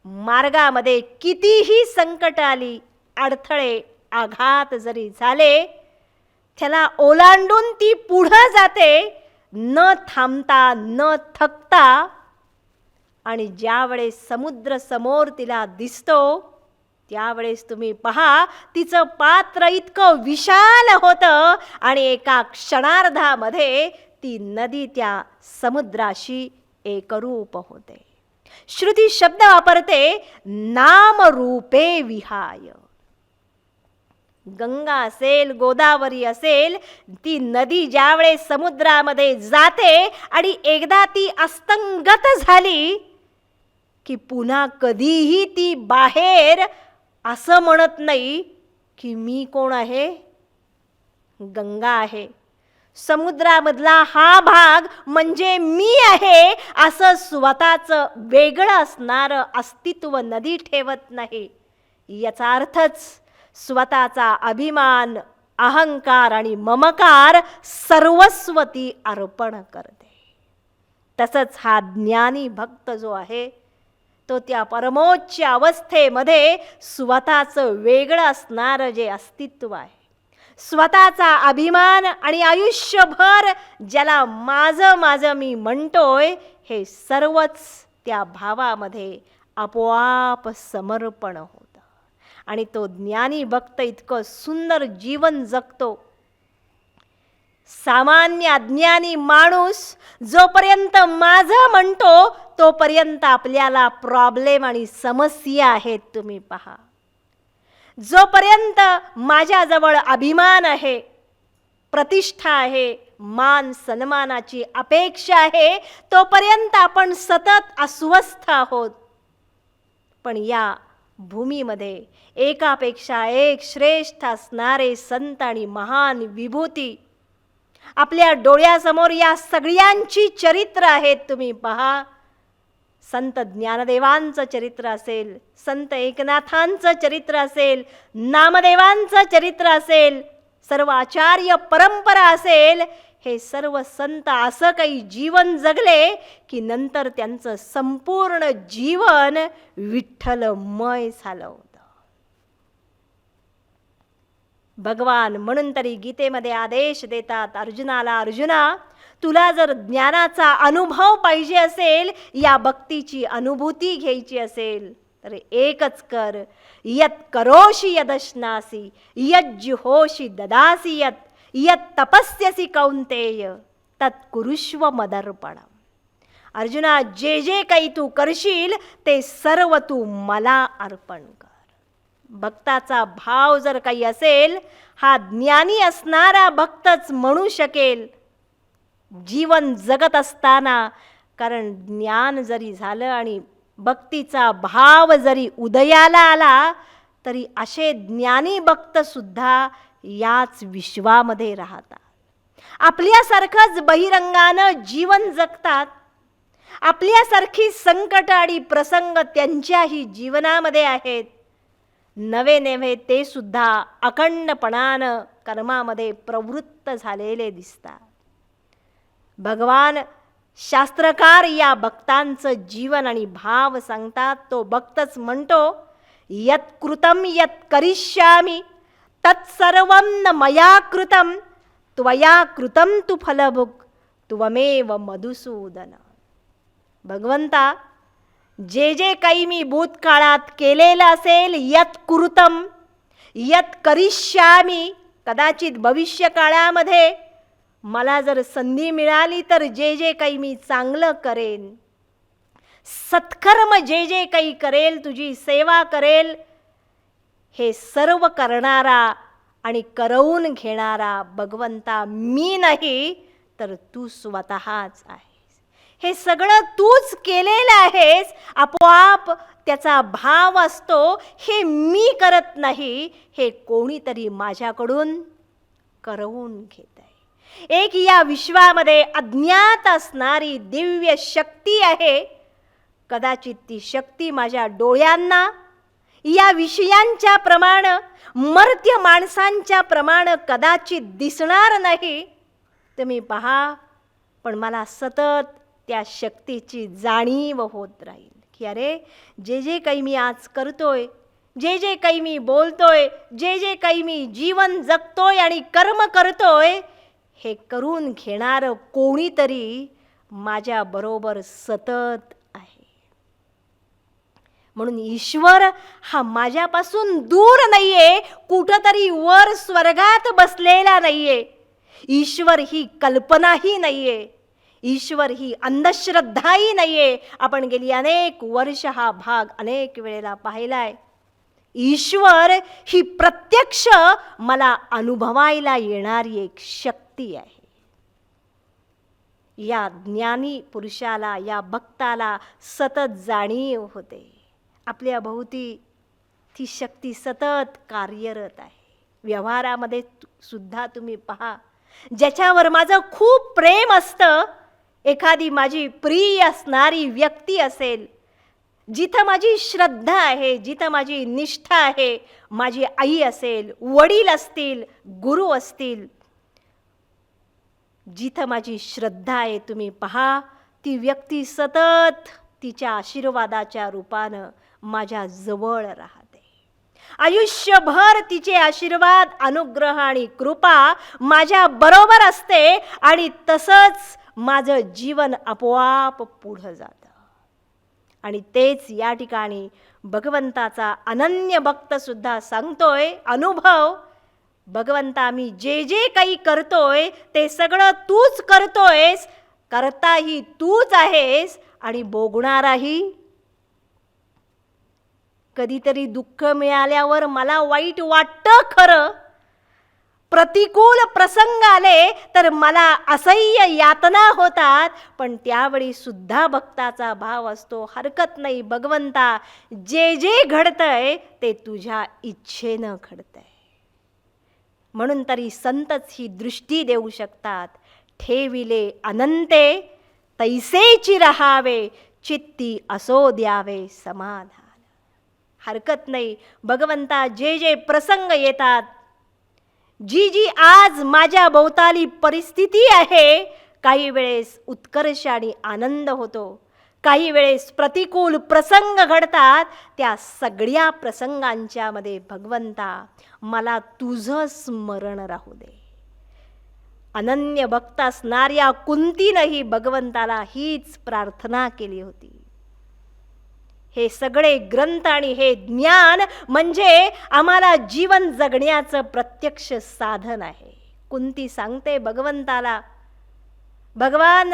मार्गामध्ये कितीही संकट आली, अडथळे, आघात जरी झाले, त्याला ओलांडून ती पुढं जाते, न थांबता, न थकता. आणि ज्यावेळेस समुद्र समोर तिला दिसतो त्यावेळेस तुम्ही पहा, तिचं पात्र इतकं विशाल होतं आणि एका क्षणार्धामध्ये ती नदी त्या समुद्राशी एकरूप होते. श्रुती शब्द वापरते, नाम रूपे विहाय. गंगा असेल, गोदावरी असेल, ती नदी ज्यावेळेस समुद्रामध्ये जाते आणि एकदा ती अस्तंगत झाली की पुन्हा कधीही ती बाहेर असं म्हणत नाही की मी कोण आहे, गंगा आहे. समुद्रामधला हा भाग म्हणजे मी आहे असं स्वतःचं वेगळं असणारं अस्तित्व नदी ठेवत नाही. याचा अर्थच स्वतःचा अभिमान, अहंकार आणि ममकार सर्वस्व ती अर्पण करते. तसंच हा ज्ञानी भक्त जो आहे तो त्या परमोच्च अवस्थेमध्ये स्वतःचं वेगळं असणारं जे अस्तित्व आहे, स्वतःचा अभिमान आणि आयुष्यभर ज्याला माझं माझं मी म्हणतोय, हे सर्वच त्या भावामध्ये आपोआप समर्पण होतं. आणि तो ज्ञानी भक्त इतकं सुंदर जीवन जगतो. सामान्य अज्ञानी माणूस जोपर्यंत माझं म्हणतो तोपर्यंत आपल्याला प्रॉब्लेम आणि समस्या आहेत. तुम्ही पहा, जोपर्यंत माझ्याजवळ अभिमान आहे, प्रतिष्ठा आहे, मान सन्मानाची अपेक्षा आहे, तोपर्यंत आपण सतत अस्वस्थ आहोत. पण या भूमीमध्ये एकापेक्षा एक श्रेष्ठ असणारे संत आणि महान विभूती आपल्या डोळ्यासमोर या सगळ्यांची चरित्र आहेत. तुम्ही पहा, संत ज्ञानदेवांचं चरित्र असेल, संत एकनाथांचं चरित्र असेल, नामदेवांचं चरित्र असेल, सर्व आचार्य परंपरा असेल, हे सर्व संत असं काही जीवन जगले की नंतर त्यांचं संपूर्ण जीवन विठ्ठलमय झालं होतं. भगवान म्हणून तरी गीतेमध्ये आदेश देतात अर्जुनाला, अर्जुना, तुला जर ज्ञानाचा अनुभव पाहिजे असेल, या भक्तीची अनुभूती घ्यायची असेल तर एकच कर, यत करोषि यदश्नासी यज्जुहोषि ददासी यत तपस्यसि कौंतेय तत्कुरुष्व मदर्पणम. अर्जुना, जे जे काही तू करशील ते सर्व तू मला अर्पण कर. भक्ताचा भाव जर काही असेल, हा ज्ञानी असणारा भक्तच म्हणू शकेल जीवन जगत असताना. कारण ज्ञान जरी झालं आणि भक्तीचा भाव जरी उदयाला आला तरी असे ज्ञानी भक्त सुद्धा याच विश्वामध्ये राहतात. आपल्यासारखंच बहिरंगानं जीवन जगतात. आपल्यासारखी संकट आणि प्रसंग त्यांच्याही जीवनामध्ये आहेत. नवे नवे ते सुद्धा अखंडपणानं कर्मामध्ये प्रवृत्त झालेले दिसतात. भगवान शास्त्रकार या भक्तांचं जीवन आणि भाव सांगतात. तो भक्तच म्हणतो, यत कृतं यत करिष्यामि तत्सर्वं न मया कृतं त्वया कृतं तु फलभुक् त्वमेव मधुसूदन. भगवंता, जे जे काही मी भूतकाळात केलेलं असेल, यत कृतं यत करिष्यामि, कदाचित भविष्यकाळामध्ये मला जर संधी मिळाली तर जे जे काही मी चांगलं करेन, सत्कर्म जे जे काही करेल, तुझी सेवा करेल, हे सर्व करणारा आणि करवून घेणारा भगवंता मी नाही तर तू स्वतःच आहेस. हे सगळं तूच केलेलं आहेस. आपोआप त्याचा भाव असतो, हे मी करत नाही, हे कोणीतरी माझ्याकडून करवून घेत आहे. एक या विश्वामध्ये अज्ञात असणारी दिव्य शक्ती आहे. कदाचित ती शक्ती माझ्या डोळ्यांना या विषयांच्या प्रमाण, मर्त्य माणसांच्या प्रमाण कदाचित दिसणार नाही. तुम्ही पहा, पण मला सतत त्या शक्तीची जाणीव होत राहील की अरे, जे जे काही मी आज करतोय, जे जे काही मी बोलतोय, जे जे काही मी जीवन जगतोय आणि कर्म करतोय, हे करून घेणारं कोणीतरी माझ्याबरोबर सतत आहे. म्हणून ईश्वर हा माझ्यापासून दूर नाहीये, कुठंतरी वर स्वर्गात बसलेला नाहीये. ईश्वर ही कल्पनाही नाहीये, ईश्वर ही अंधश्रद्धाही नाहीये. आपण गेली अनेक वर्ष हा भाग अनेक वेळेला पाहिलाय ईश्वर ही प्रत्यक्ष मला अनुभवायला येणारी एक शक्ती आहे. या ज्ञानी पुरुषाला, या भक्ताला सतत जाणीव होते. आपल्या भोवती ती शक्ती सतत कार्यरत आहे. व्यवहारामध्ये सुद्धा तुम्ही पहा, ज्याच्यावर माझं खूप प्रेम असतं, एखादी माझी प्रिय असणारी व्यक्ती असेल, जिथं माझी श्रद्धा आहे, जिथं माझी निष्ठा आहे, माझी आई असेल, वडील असतील, गुरु असतील, जिथं माझी श्रद्धा आहे, तुम्ही पहा ती व्यक्ती सतत तिच्या आशीर्वादाच्या रूपानं माझ्या जवळ राहते. आयुष्यभर तिचे आशीर्वाद, अनुग्रह आणि कृपा माझ्या बरोबर असते आणि तसंच माझं जीवन आपोआप पुढं जातं. आणि तेच या ठिकाणी भगवंताचा अनन्य भक्त सुद्धा सांगतोय, अनुभव, भगवंता मी जे जे काही करतोय ते सगळं तूच करतोयस, करताही तूच आहेस आणि भोगणाराही. कधीतरी दुःख मिळाल्यावर मला वाईट वाटतं खरं, प्रतिकूल प्रसंग आले तर मला असह्य यातना होतात, पण त्यावेळी सुद्धा भक्ताचा भाव असतो, हरकत नाही भगवंता, जे जे घडतंय ते तुझ्या इच्छेनं घडतंय. म्हणून तरी संतच ही दृष्टी देऊ शकतात, ठेविले अनंते तैसेची रहावे, चित्ती असो द्यावे समाधान. हरकत नाही भगवंता, जे जे प्रसंग येतात, जी जी आज माझ्या भोवताली परिस्थिती आहे, काही वेळेस उत्कर्ष आणि आनंद होतो, काही वेळेस प्रतिकूल प्रसंग घडतात, त्या सगळ्या प्रसंगांच्या मध्ये भगवंता मला तुझं स्मरण राहू दे. अनन्य भक्त असणाऱ्या कुंतीनंही भगवंताला हीच प्रार्थना केली होती. हे सगळे ग्रंथ आणि हे ज्ञान म्हणजे आम्हाला जीवन जगण्याचं प्रत्यक्ष साधन आहे. कुंती सांगते भगवंताला, भगवान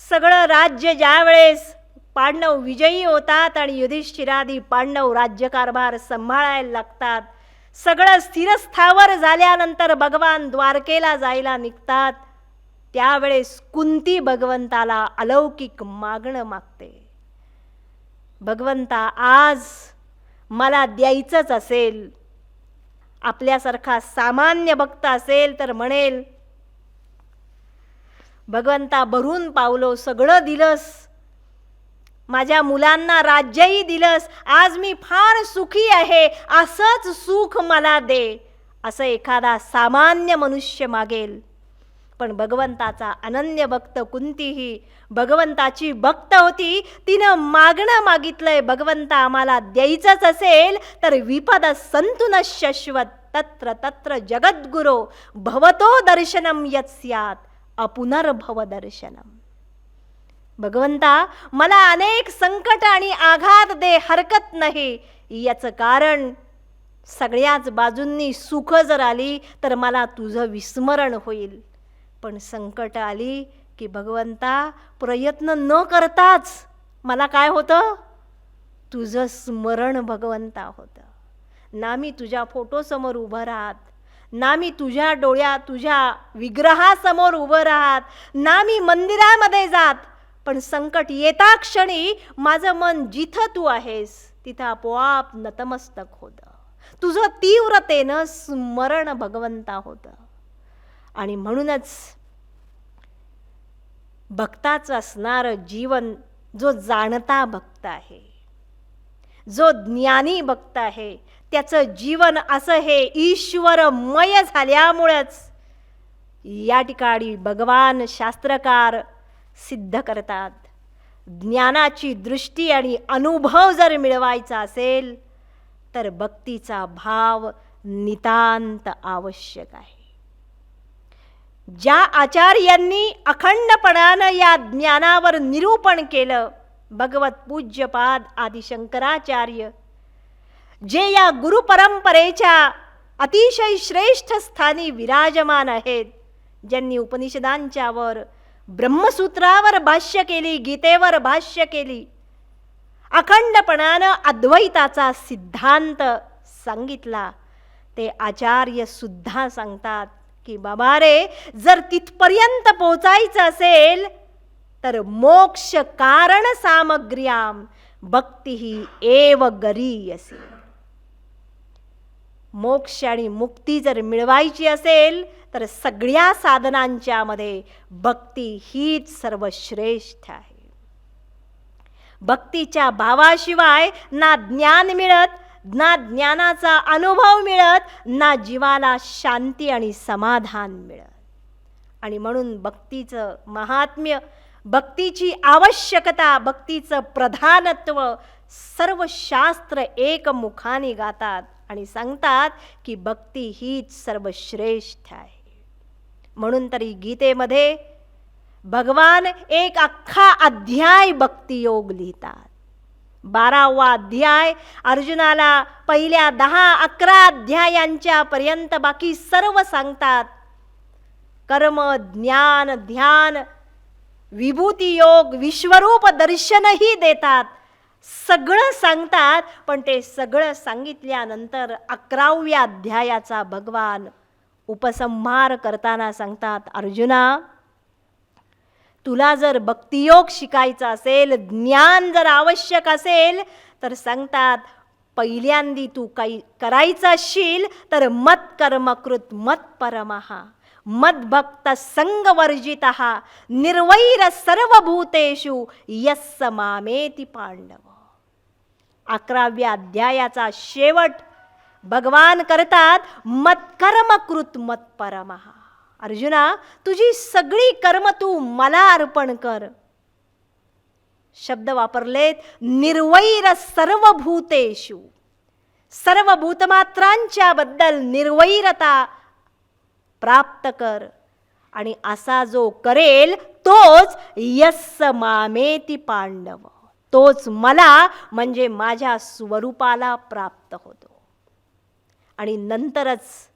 सगळं राज्य ज्यावेळेस पांडव विजयी होतात आणि युधिष्ठिरादी पांडव राज्यकारभार सांभाळायला लागतात, सगळं स्थिरस्थावर झाल्यानंतर भगवान द्वारकेला जायला निघतात, त्यावेळेस कुंती भगवंताला अलौकिक मागणं मागते. भगवंता आज मला द्यायचंच असेल, आपल्यासारखा सामान्य भक्त असेल तर म्हणेल, भगवंता भरून पावलो, सगळं दिलंस, माझ्या मुलांना राज्यही दिलंस, आज मी फार सुखी आहे, असंच सुख मला दे, असं एखादा सामान्य मनुष्य मागेल. पण भगवंताचा अनन्य भक्त कुंतीही भगवंताची भक्त होती, तिनं मागणं मागितलंय, भगवंता आम्हाला द्यायचंच असेल तर विपद संतु न शश्वत तत्र तत्र जगद्गुरो भवतो दर्शनम यत् स्यात् अपुनर्भव दर्शनम. भगवंता मला अनेक संकट आणि आघात दे, हरकत नाही, याचं कारण सगळ्याच बाजूंनी सुख जर आली तर मला तुझं विस्मरण होईल, पण संकट आली की भगवंता प्रयत्न न करताच मला काय होतं, तुझं स्मरण भगवंता होतं. ना मी तुझ्या फोटोसमोर उभं राहत, ना मी तुझ्या डोळ्यात तुझ्या विग्रहासमोर उभं राहत, ना मी मंदिरामध्ये जात, पण संकट येता क्षणी माझं मन जिथं तू आहेस तिथं आपोआप नतमस्तक होतं, तुझं तीव्रतेनं स्मरण भगवंता होतं. आणि म्हणूनच भक्ताचं असणारं जीवन, जो जाणता भक्त आहे, जो ज्ञानी भक्त आहे, त्याचं जीवन असं हे ईश्वरमय झाल्यामुळंच या ठिकाणी भगवान शास्त्रकार सिद्ध करतात, ज्ञानाची दृष्टी आणि अनुभव जर मिळवायचा असेल तर भक्तीचा भाव नितांत आवश्यक आहे. ज्या आचार्यांनी अखंडपणानं या ज्ञानावर निरूपण केलं, भगवत पूज्यपाद आदि शंकराचार्य, जे या गुरुपरंपरेच्या अतिशय श्रेष्ठ स्थानी विराजमान आहेत, ज्यांनी उपनिषदांच्यावर, ब्रह्मसूत्रावर भाष्य केली, गीतेवर भाष्य केली, अखंडपणानं अद्वैताचा सिद्धांत सांगितला, ते आचार्य सुद्धा सांगतात की बाबा रे, जर तिथपर्यंत पोचायचं असेल तर मोक्ष कारण सामग्र्याम भक्ती एव गरीयसी. मोक्ष आणि मुक्ती जर मिळवायची असेल तर सगळ्या साधनांच्या मध्ये भक्ती हीच सर्वश्रेष्ठ आहे. भक्तीच्या भावाशिवाय ना ज्ञान मिळत, ना ज्ञानाचा अनुभव मिळत, ना जीवाला शांती आणि समाधान मिळत. आणि म्हणून भक्तीचं महात्म्य, भक्तीची आवश्यकता, भक्तीचं प्रधानत्व सर्व शास्त्र एकमुखाने गातात आणि सांगतात की भक्ती हीच सर्वश्रेष्ठ आहे. म्हणून तरी गीतेमध्ये भगवान एक अख्खा अध्याय भक्तियोग लिहितात. 12वा अध्याय अर्जुनाला पहिल्या 10-11 अध्यायांच्या पर्यंत बाकी सर्व सांगतात. कर्म, ज्ञान, ध्यान, विभूती योग, विश्वरूप दर्शनही देतात. सगळं सांगतात. पण ते सगळं सांगितल्यानंतर 11व्या अध्यायाचा भगवान उपसंहार करताना सांगतात, अर्जुना, तुला जर भक्तियोग शिकायचा असेल, ज्ञान जर आवश्यक असेल, तर सांगतात पहिल्यांदी तू काही करायचं असशील तर मत कर्मकृत मत परमहा मद्भक्त संगवर्जितः निर्वैर सर्वभूतेषु यस्स मामेति पांडव. 11व्या अध्यायाचा शेवट भगवान करतात मत्कर्मकृत मत्परमः. अर्जुना, तुझी सगळी कर्म तू मला अर्पण कर. शब्द वापरलेत निर्वैर सर्वभूतेषु. सर्व भूतमात्रांच्या बद्दल निर्वैरता प्राप्त कर. आणि असा जो करेल तोच यस्स मामेति पांडव, तोच मला म्हणजे माझ्या स्वरूपाला प्राप्त होतो. आणि नंतरच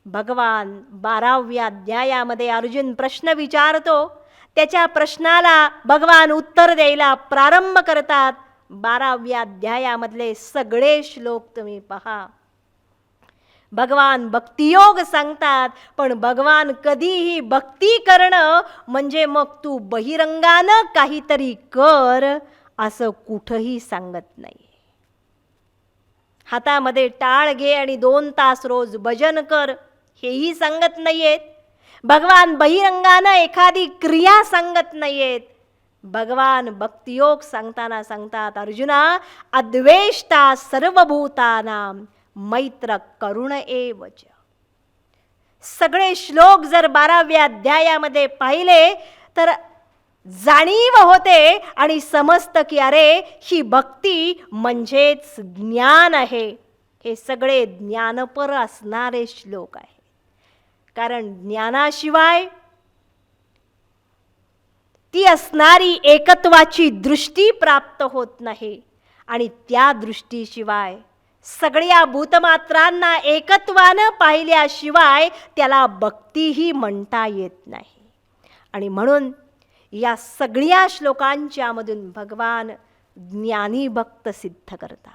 भगवान 12व्या अध्यायामध्ये अर्जुन प्रश्न विचारतो. त्याच्या प्रश्नाला भगवान उत्तर द्यायला प्रारंभ करतात. 12व्या अध्यायामधले सगळे श्लोक तुम्ही पहा. भगवान भक्तियोग सांगतात, पण भगवान कधीही भक्ती करणं म्हणजे मग तू बहिरंगानं काहीतरी कर असं कुठंही सांगत नाही. हातामध्ये टाळ घे आणि 2 तास रोज भजन कर हेही सांगत नाहीयेत. भगवान बहिरंगानं एखादी क्रिया सांगत नाहीयेत. भगवान भक्तियोग सांगताना सांगतात, अर्जुना, अद्वेष्टा सर्वभूतानां मैत्र करुण एवच. सगळे श्लोक जर 12व्या अध्यायामध्ये पाहिले तर जाणीव होते आणि समजतं की अरे, ही भक्ती म्हणजेच ज्ञान आहे. हे सगळे ज्ञानपर असणारे श्लोक आहेत. कारण ज्ञानाशिवाय ती असणारी एकत्वाची दृष्टी प्राप्त होत नाही. आणि त्या दृष्टीशिवाय सगळ्या भूतमात्रांना एकत्वानं पाहिल्याशिवाय त्याला भक्तीही म्हणता येत नाही. आणि म्हणून या सगळ्या श्लोकांच्या मधून भगवान ज्ञानी भक्त सिद्ध करतात.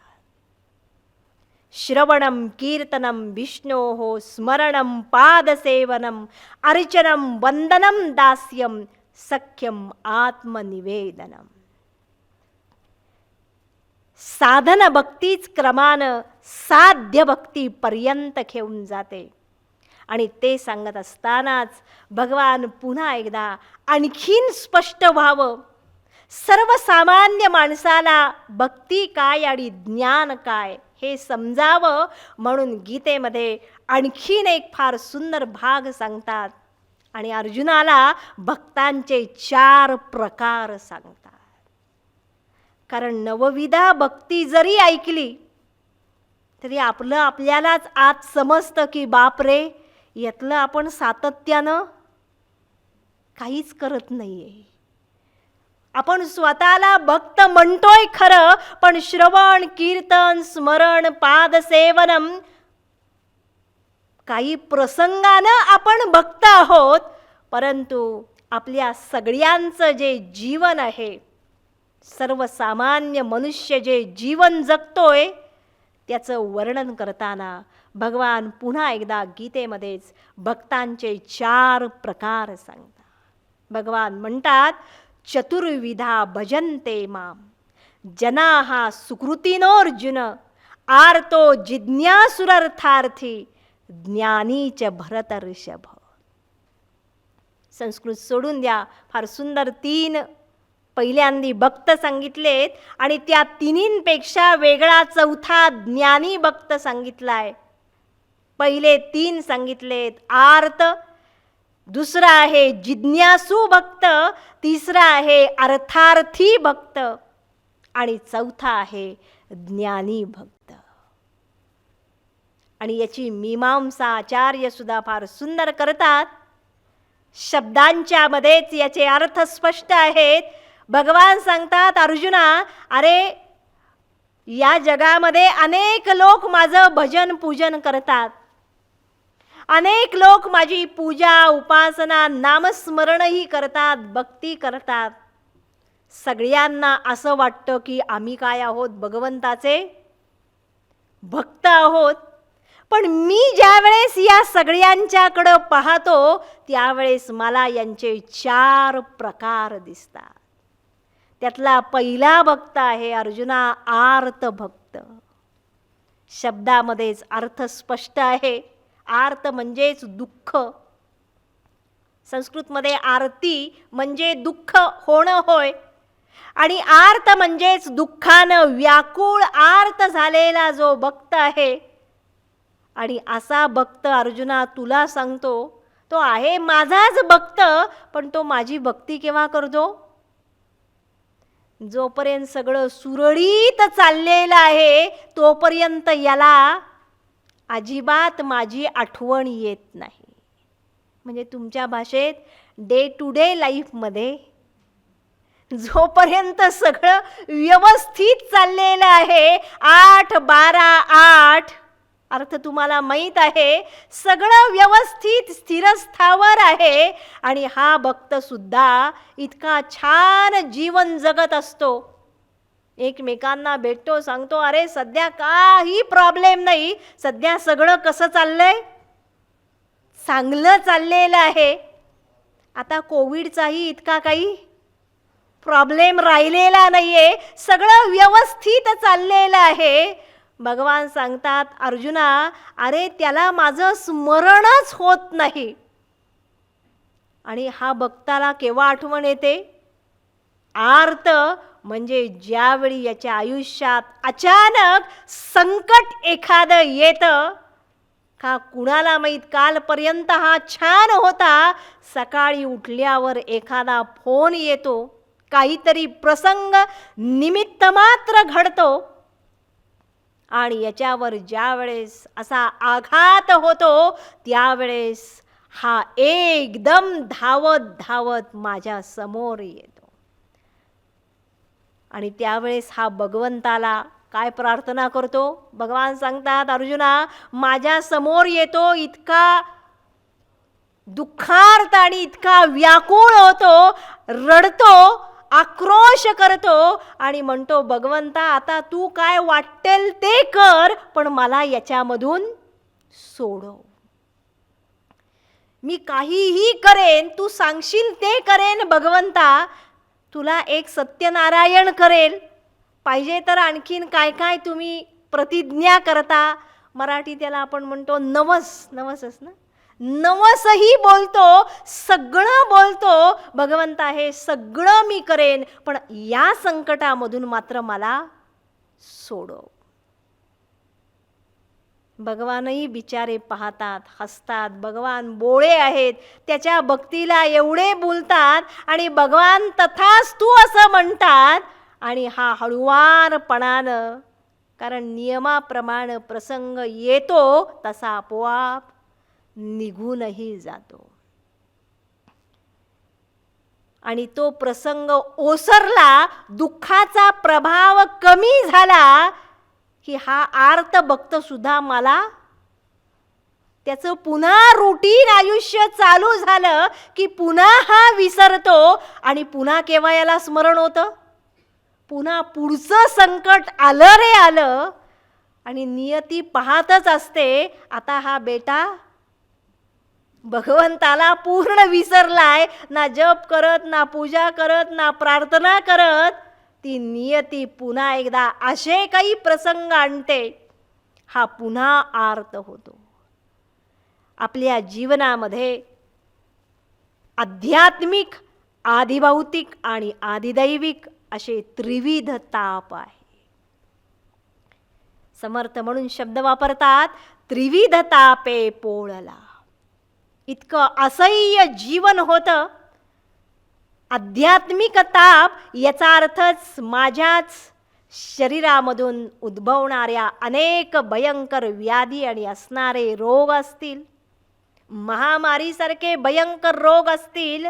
श्रवणम कीर्तनम विष्णोः स्मरणम पादसेवनम अर्चनम वंदनम दास्यम सख्यम आत्मनिवेदनम. साधन भक्तीच क्रमानं साध्य भक्तीपर्यंत घेऊन जाते. आणि ते सांगत असतानाच भगवान पुन्हा एकदा आणखीन स्पष्ट व्हावं, सर्वसामान्य माणसाला भक्ती काय आणि ज्ञान काय हे समजावं म्हणून गीतेमध्ये आणखीन एक फार सुंदर भाग सांगतात. आणि अर्जुनाला भक्तांचे 4 प्रकार सांगतात. कारण नवविधा भक्ती जरी ऐकली तरी आपल्यालाच आत समजतं की बापरे, यातलं आपण सातत्यानं काहीच करत नाहीये. आपण स्वतःला भक्त म्हणतोय खरं, पण श्रवण कीर्तन स्मरण पादसेवनम काही प्रसंगानं आपण भक्त आहोत, परंतु आपल्या सगळ्यांचं जे जीवन आहे सर्वसामान्य मनुष्य जे जीवन जगतोय त्याचं वर्णन करताना भगवान पुन्हा एकदा गीतेमध्येच भक्तांचे 4 प्रकार सांगतात. भगवान म्हणतात, चतुर्विधा भजन्ते माम जनाः सुकृतिनोऽर्जुन आर्तो जिज्ञासुरर्थार्थी ज्ञानी च भरतर्षभ. संस्कृत सोडून द्या, फार सुंदर 3 पहिल्यांदी भक्त सांगितलेत आणि त्या तिन्हींपेक्षा वेगळा 4था ज्ञानी भक्त सांगितलाय. पहिले 3 सांगितलेत आर्त, दुसरा आहे जिज्ञासू भक्त, तिसरा आहे अर्थार्थी भक्त आणि 4था आहे ज्ञानी भक्त. आणि याची मीमांसा आचार्य सुद्धा फार सुंदर करतात. शब्दांच्या मध्येच याचे अर्थ स्पष्ट आहेत. भगवान सांगतात, अर्जुना, अरे या जगामध्ये अनेक लोक माझं भजन पूजन करतात, अनेक लोक माझी पूजा उपासना नामस्मरणही करतात, भक्ती करतात. सगळ्यांना असं वाटतं की आम्ही काय आहोत, भगवंताचे भक्त आहोत. पण मी ज्या वेळेस या सगळ्यांच्याकडं पाहतो त्यावेळेस मला यांचे 4 प्रकार दिसतात. त्यातला पहिला भक्त आहे अर्जुना आर्त भक्त. शब्दामध्येच अर्थ स्पष्ट आहे. आर्त म्हणजेच दुःख. संस्कृतमध्ये आरती म्हणजे दुःख होणं होय, आणि आर्त म्हणजेच दुःखानं व्याकुळ आर्त झालेला जो भक्त आहे. आणि असा भक्त अर्जुना तुला सांगतो, तो आहे माझाच भक्त, पण तो माझी भक्ती केव्हा करतो? जोपर्यंत सगळं सुरळीत चाललेलं आहे तोपर्यंत याला अजिबात माझी आठवण येत नाही. म्हणजे तुमच्या भाषेत डे टू डे लाईफमध्ये जोपर्यंत सगळं व्यवस्थित चाललेलं आहे, 8-12-8 अर्थ तुम्हाला माहीत आहे, सगळं व्यवस्थित स्थिरस्थावर आहे. आणि हा भक्त सुद्धा इतका छान जीवन जगत असतो. एकमेकांना भेटतो, सांगतो, अरे सध्या काही प्रॉब्लेम नाही, सध्या सगळं कसं चाललंय, चांगलं चाललेलं आहे. आता कोविडचाही इतका काही प्रॉब्लेम राहिलेला नाहीये, सगळं व्यवस्थित चाललेलं आहे. भगवान सांगतात, अर्जुना, अरे त्याला माझं स्मरणच होत नाही. आणि हा भक्ताला केव्हा आठवण येते? आर्त म्हणजे ज्यावेळी याच्या आयुष्यात अचानक संकट एखादं येतं. का कुणाला माहीत, कालपर्यंत हा छान होता, सकाळी उठल्यावर एखादा फोन येतो, काहीतरी प्रसंग निमित्त मात्र घडतो, आणि याच्यावर ज्यावेळेस असा आघात होतो त्यावेळेस हा एकदम धावत धावत माझ्या समोर येतो. आणि त्यावेळेस हा भगवंताला काय प्रार्थना करतो? भगवान सांगतात, अर्जुना, माझ्या समोर येतो, इतका दुःखार्त आणि इतका व्याकुळ होतो, रडतो, आक्रोश करतो आणि म्हणतो, भगवंता, आता तू काय वाटेल ते कर, पण मला याच्यामधून सोडव. मी काहीही करेन, तू सांगशील ते करेन भगवंता. तुला एक सत्यनारायण करेल, पाहिजे तर आणखीन काय काय तुम्ही प्रतिज्ञा करता. मराठी त्याला आपण म्हणतो नवस, नवसच ना, नवसही बोलतो, सगळं बोलतो. भगवंता, हे सगळं मी करेन, पण या संकटामधून मात्र मला सोडव. भगवानही बिचारे पाहतात, हसतात. भगवान बोळे आहेत, त्याच्या भक्तीला एवढे बोलतात आणि भगवान तथास्तु असं म्हणतात. आणि हा हळुवारपणानं, कारण नियमाप्रमाणे प्रसंग येतो तसा आपोआप निघूनही जातो. आणि तो प्रसंग ओसरला, दुःखाचा प्रभाव कमी झाला की हा आर्त भक्त सुद्धा मला त्याचं पुन्हा रुटीन आयुष्य चालू झालं की पुन्हा हा विसरतो. आणि पुन्हा केव्हा याला स्मरण होतं? पुन्हा पुढचं संकट आलं रे आलं, आणि नियती पाहतच असते आता हा बेटा भगवंताला पूर्ण विसरलाय, ना जप करत, ना पूजा करत, ना प्रार्थना करत. ती नियती पुन्हा एकदा असे काही प्रसंग आणते, हा पुन्हा आर्त होतो. आपल्या जीवनामध्ये आध्यात्मिक, आदिभौतिक आणि आदिदैविक असे त्रिविध ताप आहे. समर्थ म्हणून शब्द वापरतात, त्रिविध तापे पोळला. इतकं असह्य जीवन होतं. आध्यात्मिक ताप याचा अर्थच माझ्याच शरीरामधून उद्भवणाऱ्या अनेक भयंकर व्याधी आणि असणारे रोग असतील, महामारीसारखे भयंकर रोग असतील.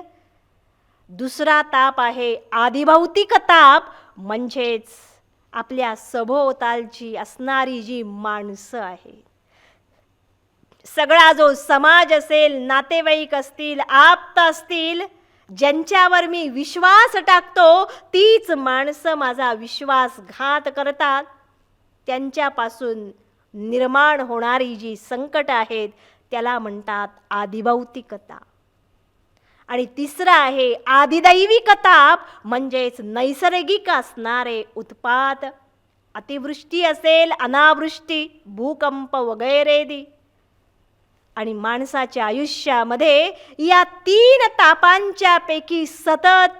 दुसरा ताप आहे आदिभौतिक ताप, म्हणजेच आपल्या सभोवतालची असणारी जी माणसं आहे, सगळा जो समाज असेल, नातेवाईक असतील, आप्त असतील, ज्यांच्यावर मी विश्वास टाकतो तीच माणसं माझा विश्वासघात करतात. त्यांच्यापासून निर्माण होणारी जी संकट आहेत त्याला म्हणतात आदिभौतिकता. आणि तिसरा आहे आदिदैविक ताप, म्हणजेच नैसर्गिक असणारे उत्पात. अतिवृष्टी असेल, अनावृष्टी, भूकंप वगैरे. आणि माणसाच्या आयुष्यामध्ये या तीन तापांच्या पैकी सतत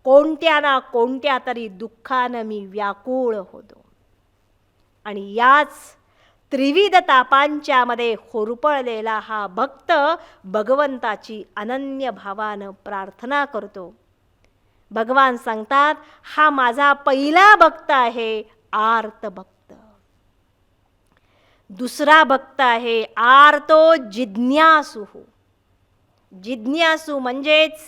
कोणत्या ना कोणत्या तरी दुःखानं मी व्याकुळ होतो. आणि याच त्रिविध तापांच्या मध्ये होरपळलेला हा भक्त भगवंताची अनन्य भावानं प्रार्थना करतो. भगवान सांगतात, हा माझा पहिला भक्त आहे, आर्त भक्त. दुसरा भक्त आहे आर्तो जिज्ञासु. जिज्ञासू म्हणजेच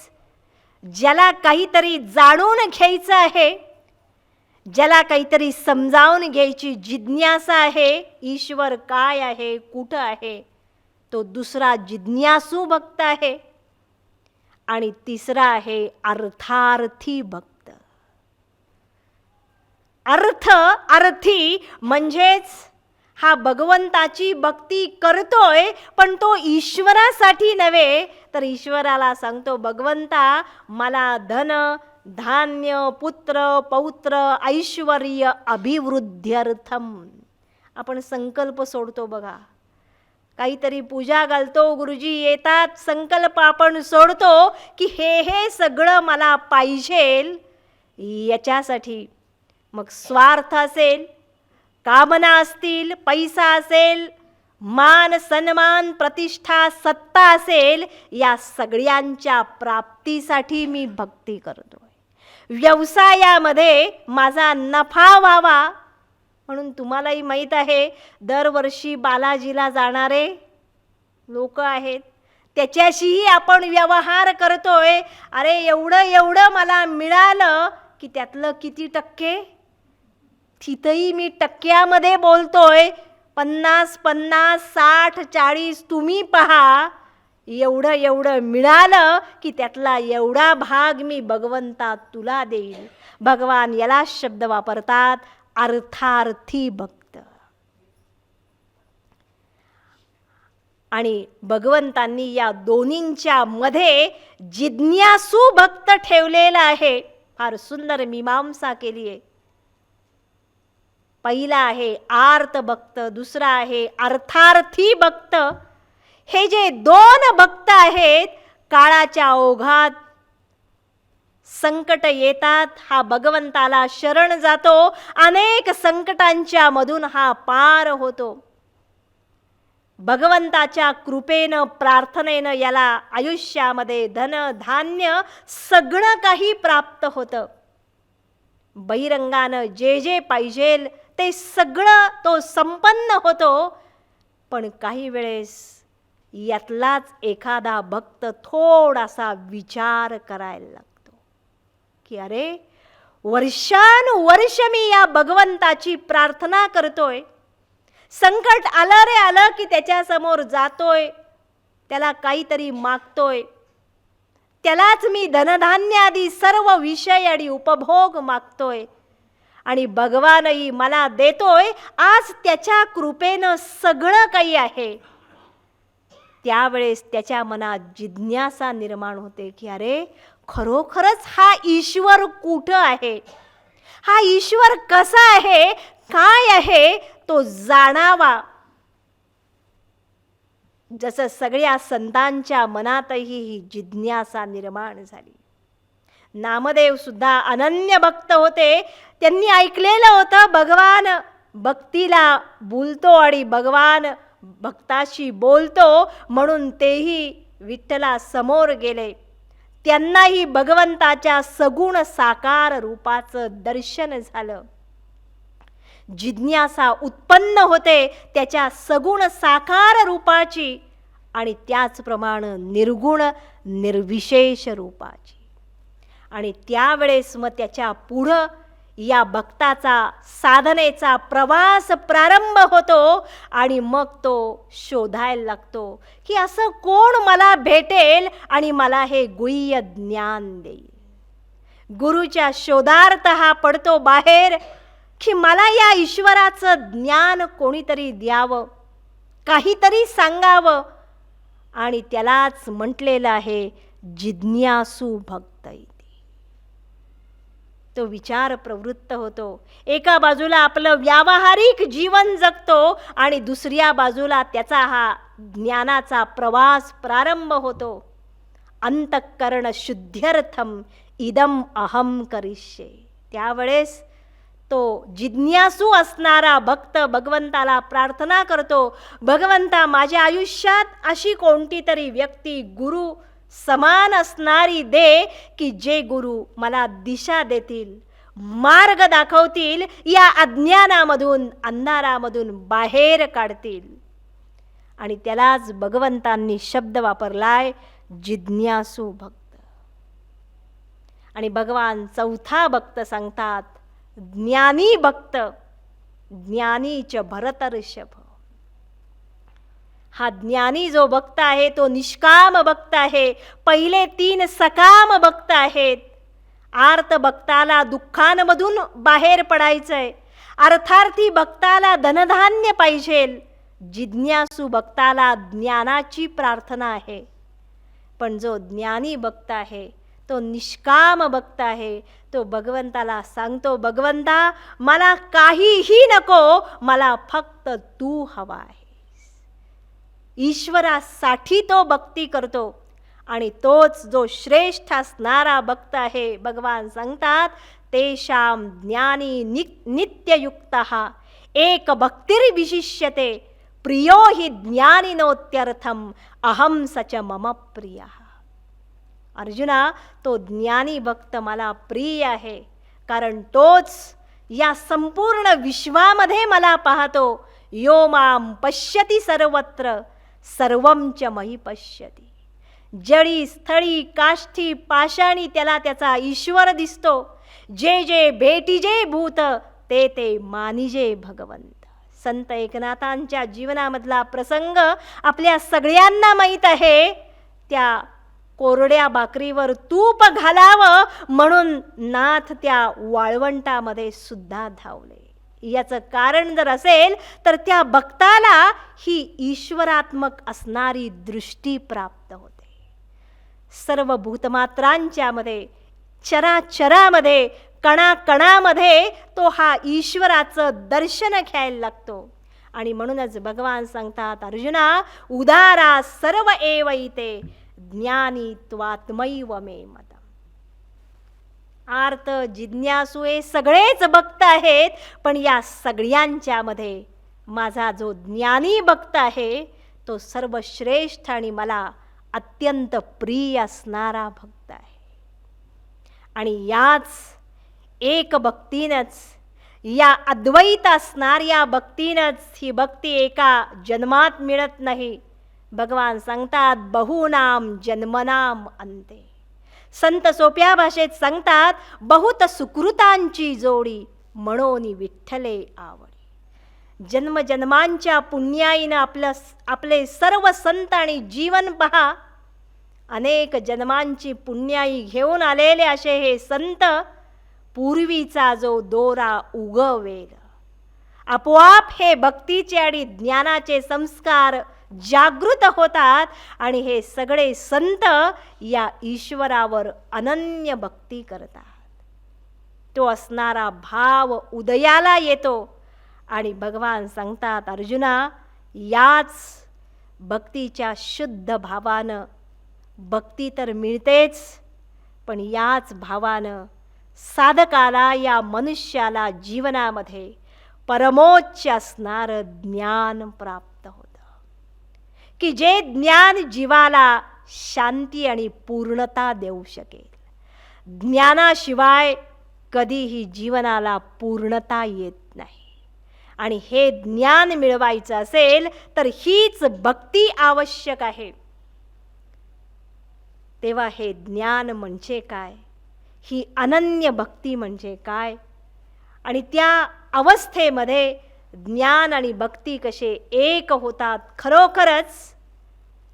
ज्याला काहीतरी जाणून घ्यायचं आहे, ज्याला काहीतरी समजावून घ्यायची जिज्ञासा आहे, ईश्वर काय आहे, कुठं आहे, तो दुसरा जिज्ञासू भक्त आहे. आणि तिसरा आहे अर्थार्थी भक्त. अर्थ, अर्थी म्हणजेच हा भगवंताची भक्ती करतोय, पण तो ईश्वरासाठी नव्हे, तर ईश्वराला सांगतो, भगवंता मला धन, धान्य, पुत्र, पौत्र, ऐश्वर्य अभिवृद्ध्यर्थम. आपण संकल्प सोडतो बघा, काहीतरी पूजा घालतो, गुरुजी येतात, संकल्प आपण सोडतो की हे सगळं मला पाहिजे याच्यासाठी. मग स्वार्थ असेल, कामना असतील, पैसा असेल, मान, सन्मान, प्रतिष्ठा, सत्ता असेल, या सगळ्यांच्या प्राप्तीसाठी मी भक्ती करतोय. व्यवसायामध्ये माझा नफा व्हावा म्हणून तुम्हालाही माहीत आहे, दरवर्षी बालाजीला जाणारे लोक आहेत, त्याच्याशीही आपण व्यवहार करतोय. अरे एवढं मला मिळालं की त्यातलं किती टक्के, तिथंही मी टक्क्यामध्ये बोलतोय, 50, 60, 40 तुम्ही पहा. एवढं मिळालं की त्यातला एवढा भाग मी भगवंता तुला देईल. भगवान याला शब्द वापरतात अर्थार्थी भक्त. आणि भगवंतांनी या दोन्हींच्या मध्ये जिज्ञासू भक्त ठेवलेला आहे. फार सुंदर मीमांसा केली आहे. पहिला आहे आर्त भक्त, दुसरा आहे अर्थार्थी भक्त. हे जे दोन भक्त आहेत, काळाच्या ओघात संकट येतात, हा भगवंताला शरण जातो, अनेक संकटांच्या मधून हा पार होतो. भगवंताच्या कृपेनं, प्रार्थनेनं याला आयुष्यामध्ये धन, धान्य सगळं काही प्राप्त होतं. बहिरंगानं जे पाहिजेल ते सगळं तो संपन्न होतो. पण काही वेळेस यातलाच एखादा भक्त थोडासा विचार करायला लागतो की अरे वर्षानुवर्ष मी या भगवंताची प्रार्थना करतोय, संकट आलं रे आलं की त्याच्यासमोर जातोय, त्याला काहीतरी मागतोय, त्यालाच मी धनधान्य आदी सर्व विषय आणि उपभोग मागतोय. आणि भगवानही मला देतोय, आज त्याच्या कृपेनं सगळं काही आहे. त्यावेळेस त्याच्या मनात जिज्ञासा निर्माण होते की अरे, खरोखरच हा ईश्वर कुठं आहे, हा ईश्वर कसा आहे, काय आहे, तो जाणावा. जसं सगळ्या संतांच्या मनातही ही जिज्ञासा निर्माण झाली. नामदेव सुद्धा अनन्य भक्त होते. त्यांनी ऐकलेलं होतं भगवान भक्तीला बोलतो आणि भगवान भक्ताशी बोलतो, म्हणून तेही विठ्ठला समोर गेले. त्यांनाही भगवंताच्या सगुण साकार रूपाचं दर्शन झालं. जिज्ञासा उत्पन्न होते त्याच्या सगुण साकार रूपाची आणि त्याचप्रमाणे निर्गुण निर्विशेष रूपाची. आणि त्यावेळेस मग त्याच्या पुढं या भक्ताचा साधनेचा प्रवास प्रारंभ होतो आणि मग तो शोधायला लागतो की असं कोण मला भेटेल आणि मला हे गुह्य ज्ञान देईल. गुरुच्या शोधार्थ हा पडतो बाहेर की मला या ईश्वराचं ज्ञान कोणीतरी द्यावं, काहीतरी सांगावं. आणि त्यालाच म्हटलेलं आहे जिज्ञासू भक्त इति. तो विचार प्रवृत्त होतो. एका बाजूला आपलं व्यावहारिक जीवन जगतो आणि दुसऱ्या बाजूला त्याचा हा ज्ञानाचा प्रवास प्रारंभ होतो. अंतःकरण शुद्ध्यर्थम इदम अहम करिष्ये. त्यावेळेस तो जिज्ञासू असणारा भक्त भगवंताला प्रार्थना करतो, भगवंता माझ्या आयुष्यात अशी कोणती तरी व्यक्ती गुरु समान असणारी दे की जे गुरु मला दिशा देतील, मार्ग दाखवतील, या अज्ञानामधून अंधारामधून बाहेर काढतील. आणि त्यालाच भगवंतांनी शब्द वापरलाय जिज्ञासू भक्त. आणि भगवान चौथा भक्त सांगतात ज्ञानी भक्त. ज्ञानीच भरतर्षभ. हा ज्ञानी जो भक्त आहे तो निष्काम भक्त आहे. पहिले 3 सकाम भक्त आहेत. आर्त भक्ताला दुःखांमधून बाहेर पडायचंय, अर्थार्थी भक्ताला धनधान्य पाहिजे, जिज्ञासू भक्ताला ज्ञानाची प्रार्थना आहे. पण जो ज्ञानी भक्त आहे तो निष्काम भक्त आहे. तो भगवंताला सांगतो भगवंता मला काहीही नको, मला फक्त तू हवा आहे. ईश्वरासाठी तो भक्ती करतो. आणि तोच जो श्रेष्ठ असणारा भक्त आहे, भगवान सांगतात तेषां ज्ञानी नित्ययुक्तः एक भक्तिर्विशिष्यते प्रियो हि ज्ञानिनोत्यर्थम अहम सच मम प्रियः. अर्जुना, तो ज्ञानी भक्त मला प्रिय आहे कारण तोच या संपूर्ण विश्वामध्ये मला पाहतो. यो माम पश्यति सर्वत्र सर्वं च मयि पश्यति. जळी स्थळी काष्ठी पाषाणी त्याला त्याचा ईश्वर दिसतो. जे जे भेटीजे भूत ते ते मानिजे भगवंत. संत एकनाथांच्या जीवनामधला प्रसंग आपल्या सगळ्यांना माहीत आहे. त्या कोरड्या भाकरीवर तूप घालावं म्हणून नाथ त्या वाळवंटामध्ये सुद्धा धावले. याचं कारण जर असेल तर त्या भक्ताला ही ईश्वरात्मक असणारी दृष्टी प्राप्त होते. सर्व भूतमात्रांच्या मध्ये, चराचरामध्ये, कणाकणामध्ये तो हा ईश्वराचं दर्शन घ्यायला लागतो. आणि म्हणूनच भगवान सांगतात अर्जुना उदारा सर्व एवैते ज्ञानी त्वात्मैव मे मतम्. आर्त जिज्ञासू हे सगळेच भक्त आहेत, पण या सगळ्यांच्या मध्ये माझा जो ज्ञानी भक्त आहे तो सर्वश्रेष्ठ आणि मला अत्यंत प्रिय असणारा भक्त आहे. आणि याच एक भक्तीनच, या अद्वैत असणाऱ्या भक्तीनच, ही भक्ती एका जन्मात मिळत नाही. भगवान सांगतात बहुनाम जन्मनाम अंते. संत सोप्या भाषेत सांगतात बहुत सुकृतांची जोडी म्हणून विठ्ठले आवडी. जन्मजन्मांच्या पुण्याईनं आपले सर्व संत आणि जीवन पहा, अनेक जन्मांची पुण्याई घेऊन आलेले असे हे संत पूर्वीचा जो दोरा उगवेल. आपोआप हे भक्तीचे आणि ज्ञानाचे संस्कार जागृत होतात आणि हे सगळे संत या ईश्वरावर अनन्य भक्ती करतात. तो असणारा भाव उदयाला येतो आणि भगवान सांगतात, अर्जुना, याच भक्तीच्या शुद्ध भावानं भक्ती तर मिळतेच, पण याच भावानं साधकाला, या मनुष्याला जीवनामध्ये परमोच्च असणारं ज्ञान प्राप्त होतं, की जे ज्ञान जीवाला शांती आणि पूर्णता देऊ शकेल. ज्ञानाशिवाय कधीही जीवनाला पूर्णता येत नाही. आणि हे ज्ञान मिळवायचं असेल तर हीच भक्ती आवश्यक आहे. तेव्हा हे ज्ञान म्हणजे काय, ही अनन्य भक्ती म्हणजे काय, आणि त्या अवस्थेमध्ये ज्ञान आणि भक्ती कसे एक होतात, खरोखरच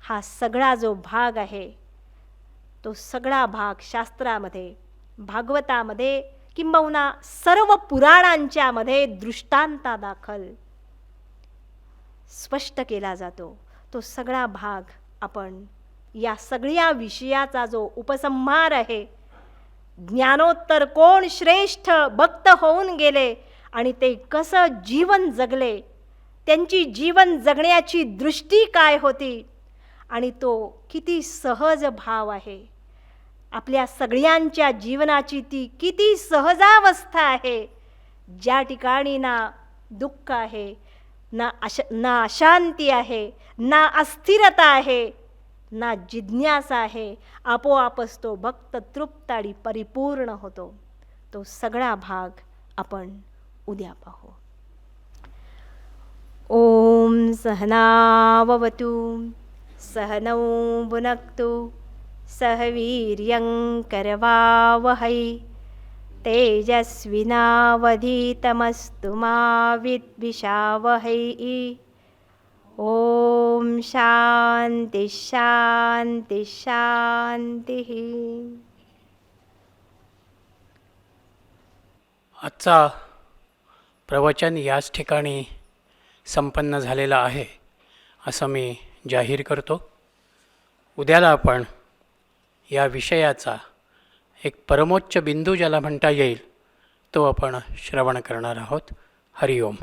हा सगळा जो भाग आहे, तो सगळा भाग शास्त्रामध्ये, भागवतामध्ये, किंबहुना सर्व पुराणांच्या मध्ये दृष्टांतादाखल स्पष्ट केला जातो. तो सगळा भाग आपण या सगळ्या विषयाचा जो उपसंहार आहे, ज्ञानोत्तर कोण श्रेष्ठ भक्त होऊन गेले आणि ते कसं जीवन जगले, त्यांची जीवन जगण्याची दृष्टी काय होती, आणि तो किती सहज भाव आहे, आपल्या सगळ्यांच्या जीवनाची ती किती सहजावस्था आहे, ज्या ठिकाणी ना दुःख आहे, ना अशांती आहे, ना अस्थिरता आहे, ना जिज्ञासा आहे. आपोआपच तो भक्त तृप्त आणि परिपूर्ण होतो. तो सगळा भाग आपण उद्या पाहू. ओम सहनाववतु सहनौ भुनक्तु सह वीर्यं करवावहै तेजस्विनावधीतमस्तु मा विद्विषावहै. ओम शांती शांती शांती. आजचा प्रवचन याच ठिकाणी संपन्न झालेला आहे असं मी जाहीर करतो. उद्याला आपण या विषयाचा एक परमोच्च बिंदू ज्याला म्हणता येईल तो आपण श्रवण करणार आहोत. हरिओम.